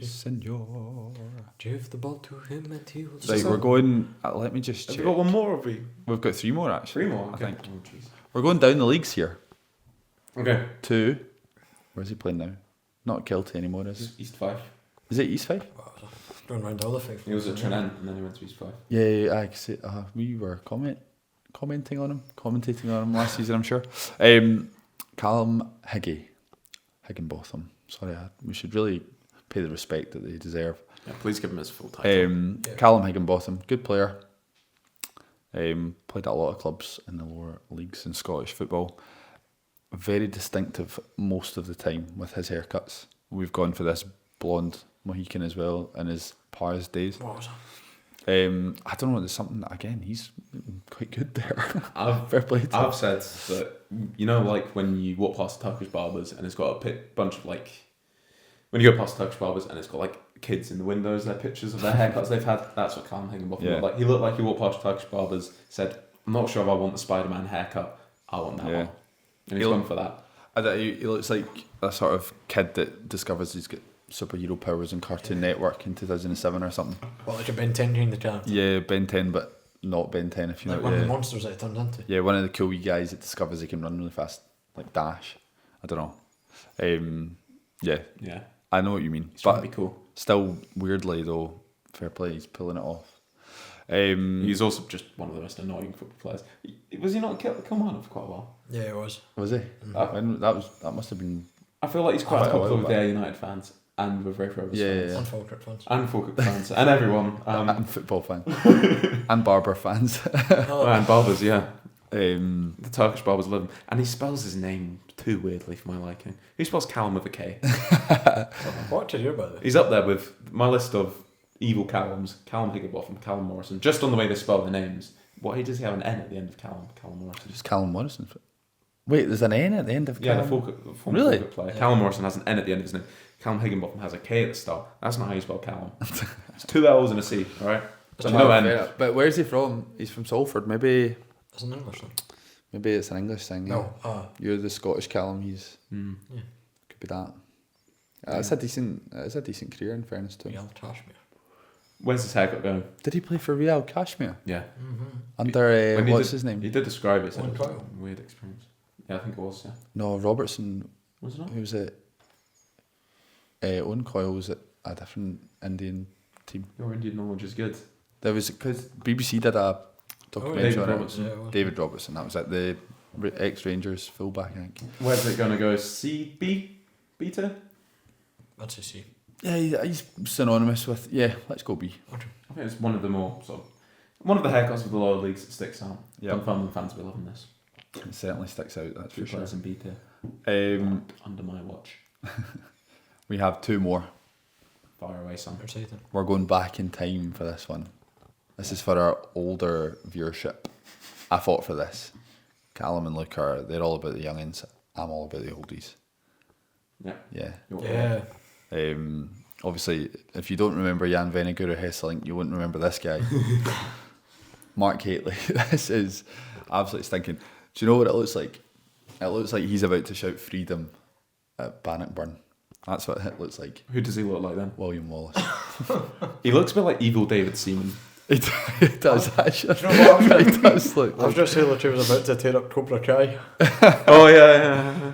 Senor. Give the ball to him and he will... Right, we're going. Let me just Have check. we got one more or have we? We've got 3 more actually. 3 more? I Okay. think. Oh, jeez. We're going down the leagues here. Okay. To. Where's he playing now? Not Kelty anymore, is he? East 5. Is it East 5? Going round all the 5. He was at Trinent and then he went to East 5. Yeah, I see. We were commentating on him last season, I'm sure. Callum Higginbotham. Sorry, we should really pay the respect that they deserve. Yeah, please give him his full title. Callum Higginbotham, good player. Played at a lot of clubs in the lower leagues in Scottish football. Very distinctive most of the time with his haircuts. We've gone for this blonde Mohican as well in his Pars days. What was that? I don't know, there's something, again, he's quite good there. I've played. I've said that, you know, like when you walk past Turkish barbers and it's got a bunch of like, when you go past Turkish barbers and it's got like kids in the windows, their pictures of their haircuts they've had, that's what Callum Higginbotham looked like. He looked like he walked past Turkish barbers, said, I'm not sure if I want the Spider-Man haircut, I want that one. And he's gone for that. He looks like a sort of kid that discovers he's got superhero powers in Cartoon Network in 2007 or something. What, like a Ben 10 kind of character? Yeah, Ben 10, but not Ben 10 if you Like know. one of Yeah. the monsters that it turns into. Yeah, one of the cool wee guys that discovers he can run really fast, like Dash. I don't know. Yeah. I know what you mean. He's trying But to be cool. still, weirdly though, fair play, he's pulling it off. He's also just one of the most annoying football players. Was he not Kilmarnock for quite a while? Yeah, it was. Was he? Mm-hmm. That must have been. I feel like he's quite Quite a popular while with back. their United fans and with Ray Rovers fans. And Falkirk fans. And Falkirk fans. And everyone. And football fans. And Barber fans. And Barbers, yeah. um, The Turkish Barbers love him. And he spells his name too weirdly for my liking. Who spells Callum with a K? What did you do about it? He's up there with my list of evil Callums. Callum Higginbotham, Callum Morrison. Just on the way they spell their names. What, does he have an N at the end of Callum? Callum Morrison. just Callum Morrison. Wait, there's an N at the end of Yeah, Callum? the former Really? Falkirk player. Yeah. Callum Morrison has an N at the end of his name. Callum Higginbotham has a K at the start. That's not how you spell Callum. It's 2 L's and a C, alright? So no N. But where's he from? He's from Salford. Maybe It's an English thing. it's an English thing. Yeah. No. You're the Scottish Callum. He's Yeah. could be that. It's a decent career in fairness to him. Real Kashmir. Where's his haircut going? Did he play for Real Kashmir Yeah. under When he what's did- his name? He did describe it. Said On it was trial. a weird experience. Yeah, I think it was, yeah. No, Robertson. Was it not? Who was it? Owen Coyle was at a different Indian team. Your Indian knowledge is good. There was because BBC did a documentary David on it. Robertson. Yeah, it was. David Robertson. That was at the ex-Rangers fullback, I think. Where's it going to go? C, B? Beta? I'd say C. Yeah, he's synonymous with. Yeah, let's go B. I think it's one of the more sort of, one of the haircuts of the lower leagues that sticks out. Yeah. Dunfermline fans will be loving this. It certainly sticks out. That's Two for sure. players in beta under my watch. We have 2 more. Fire away, son. Exciting. We're going back in time for this one. This is for our older viewership. I fought for this. Callum and Luke they're all about the youngins. I'm all about the oldies. Yeah. Yeah. Yeah. Obviously, if you don't remember Jan Vennegoor or Hesselink, you wouldn't remember this guy. Mark Haitley. This is absolutely stinking. Do you know what it looks like? It looks like he's about to shout freedom at Bannockburn. That's what it looks like. Who does he look like then? William Wallace. He looks a bit like evil David Seaman. It does actually. Do you know what I was It does look I was just saying that he was about to tear up Cobra Kai. Oh, yeah.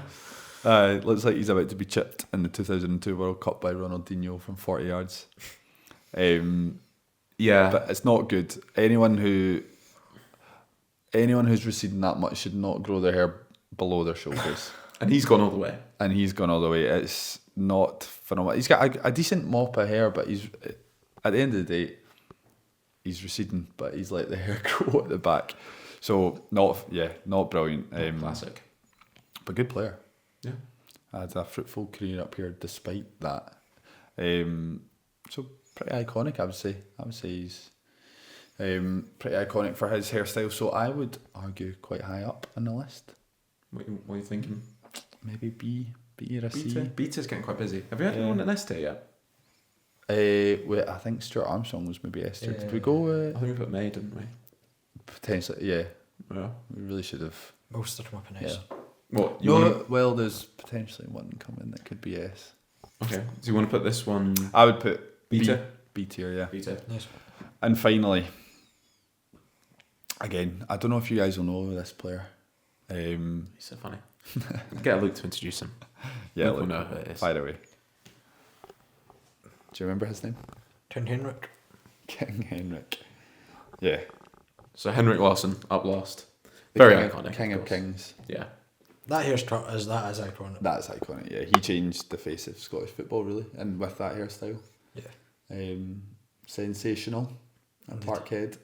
It looks like he's about to be chipped in the 2002 World Cup by Ronaldinho from 40 yards. Yeah. But it's not good. Anyone who's receding that much should not grow their hair below their shoulders. And he's gone all the way. And he's gone all the way. It's not phenomenal. He's got a decent mop of hair, but he's at the end of the day, he's receding, but he's let the hair grow at the back. So not brilliant. Classic. But good player. Yeah. Had a fruitful career up here despite that. So pretty iconic, I would say. He's pretty iconic for his hairstyle. So I would argue quite high up on the list. What are you thinking? Maybe B. B or a C. Beta's getting quite busy. Have you had anyone at S tier yet? Wait, I think Stuart Armstrong was maybe S tier. Did we go? I think we put May, didn't we? Potentially, yeah. Yeah. We really should have. Most of them up in S. Yeah. What? Well, there's potentially one coming that could be S. Okay. Do you want to put this one? I would put Beta. B tier, yeah. Beta. Nice. And finally, again, I don't know if you guys will know this player. He's so funny. Get a Luke to introduce him. Yeah, Luke will know who it is. By the way. Do you remember his name? King Henrik. King Henrik. Yeah. So Henrik Larsson, up last. Very iconic. King of Kings. Yeah. That hairstyle is iconic. That's iconic, yeah. He changed the face of Scottish football, really, and with that hairstyle. Yeah. Sensational. And Parkhead.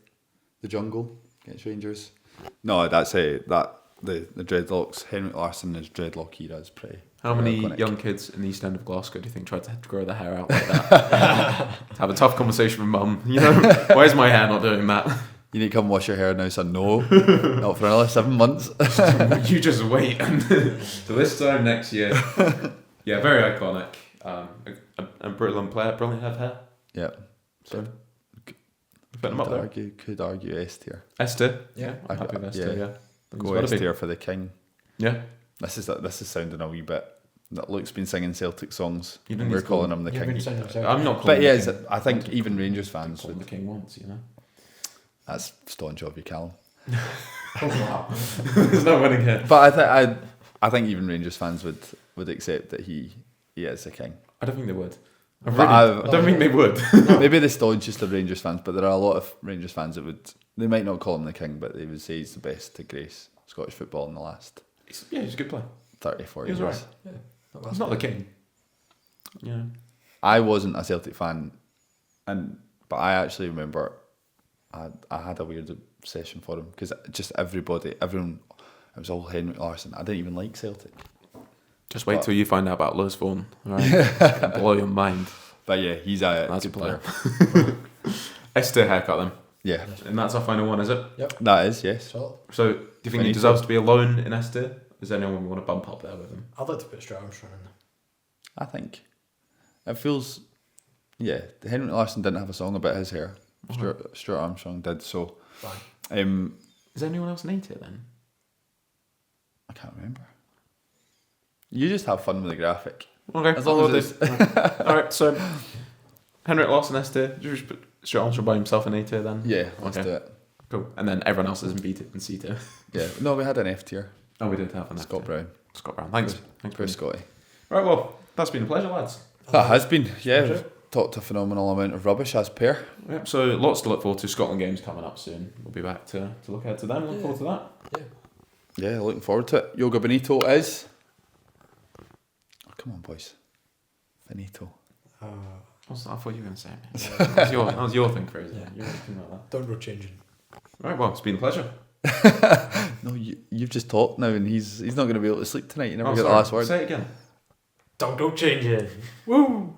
The Jungle against Rangers. No, that's it. That the dreadlocks. Henrik Larsson, his dreadlock era is pretty. How many iconic. young kids in the East End of Glasgow do you think tried to grow their hair out like that? To have a tough conversation with mum. You know, why is my hair not doing that? You need to come wash your hair now, son. No, not for another 7 months. You just wait until this time next year. Yeah, very iconic. A brilliant player, brilliant head of hair. Yeah. So put him up there. Could argue S tier. S tier. Yeah. I'm happy with S tier. Yeah. Go S tier for the King. Yeah. This is sounding a wee bit. That Luke's been singing Celtic songs. You And didn't we're need to call calling him the You've King. been singing Celtic. I'm not calling But him yeah, the King. I think even Rangers fans Call him would. the King once, you know. That's staunch of you, Callum. Oh wow. There's no winning here. But I think even Rangers fans would accept that he is the King. I don't think they would. But I don't think they would. Maybe the staunchest of Rangers fans, but there are a lot of Rangers fans that would. They might not call him the King, but they would say he's the best to grace Scottish football in the last He's a good player. 30, 40 He was years. right. Yeah. He's not the King. Yeah. I wasn't a Celtic fan, but I actually remember I had a weird obsession for him because just everyone, it was all Henrik Larsson. I didn't even like Celtic. Just wait till you find out about Lewis Vaughan. All right? It's gonna blow your mind. But yeah, he's a That's a good player. S tier haircut then. Yeah, And that's our final one, is it? that is, yes. So So do you think he Finito. deserves to be alone in S tier? Is there anyone we want to bump up there with him? I'd like to put Stuart Armstrong in there. I think it feels. Yeah, Henrik Larsson didn't have a song about his hair. Stuart Armstrong did, so. Fine. Is there anyone else in A tier then? I can't remember. You just have fun with the graphic. Okay, As long as it's... Alright, so Henrik Larsson S tier. Did you just put Stuart Armstrong by himself in A tier then? Yeah, let's Okay. do it. Cool. And then everyone else is in B tier and C tier. Yeah, no, we had an F tier. Oh, we did have an F Scott tier. Brown. Scott Brown. Thanks. Thanks Poor for Scotty. Right, well, that's been a pleasure, lads. That has been, yeah. Pleasure. We've talked a phenomenal amount of rubbish as per. Yep, so lots to look forward to. Scotland games coming up soon. We'll be back to look ahead to them. Look forward to that. Yeah. Yeah, looking forward to it. Joga Bonito is. Oh, come on, boys. Finito. I thought you were going to say it. That was your thing, Fraser. Yeah. You were thinking about that. Don't go changing. Right, well, it's been a pleasure. No, you've just talked now, and he's not going to be able to sleep tonight. You never Oh, get the sorry. last word. Say it again. Don't go changing. Woo!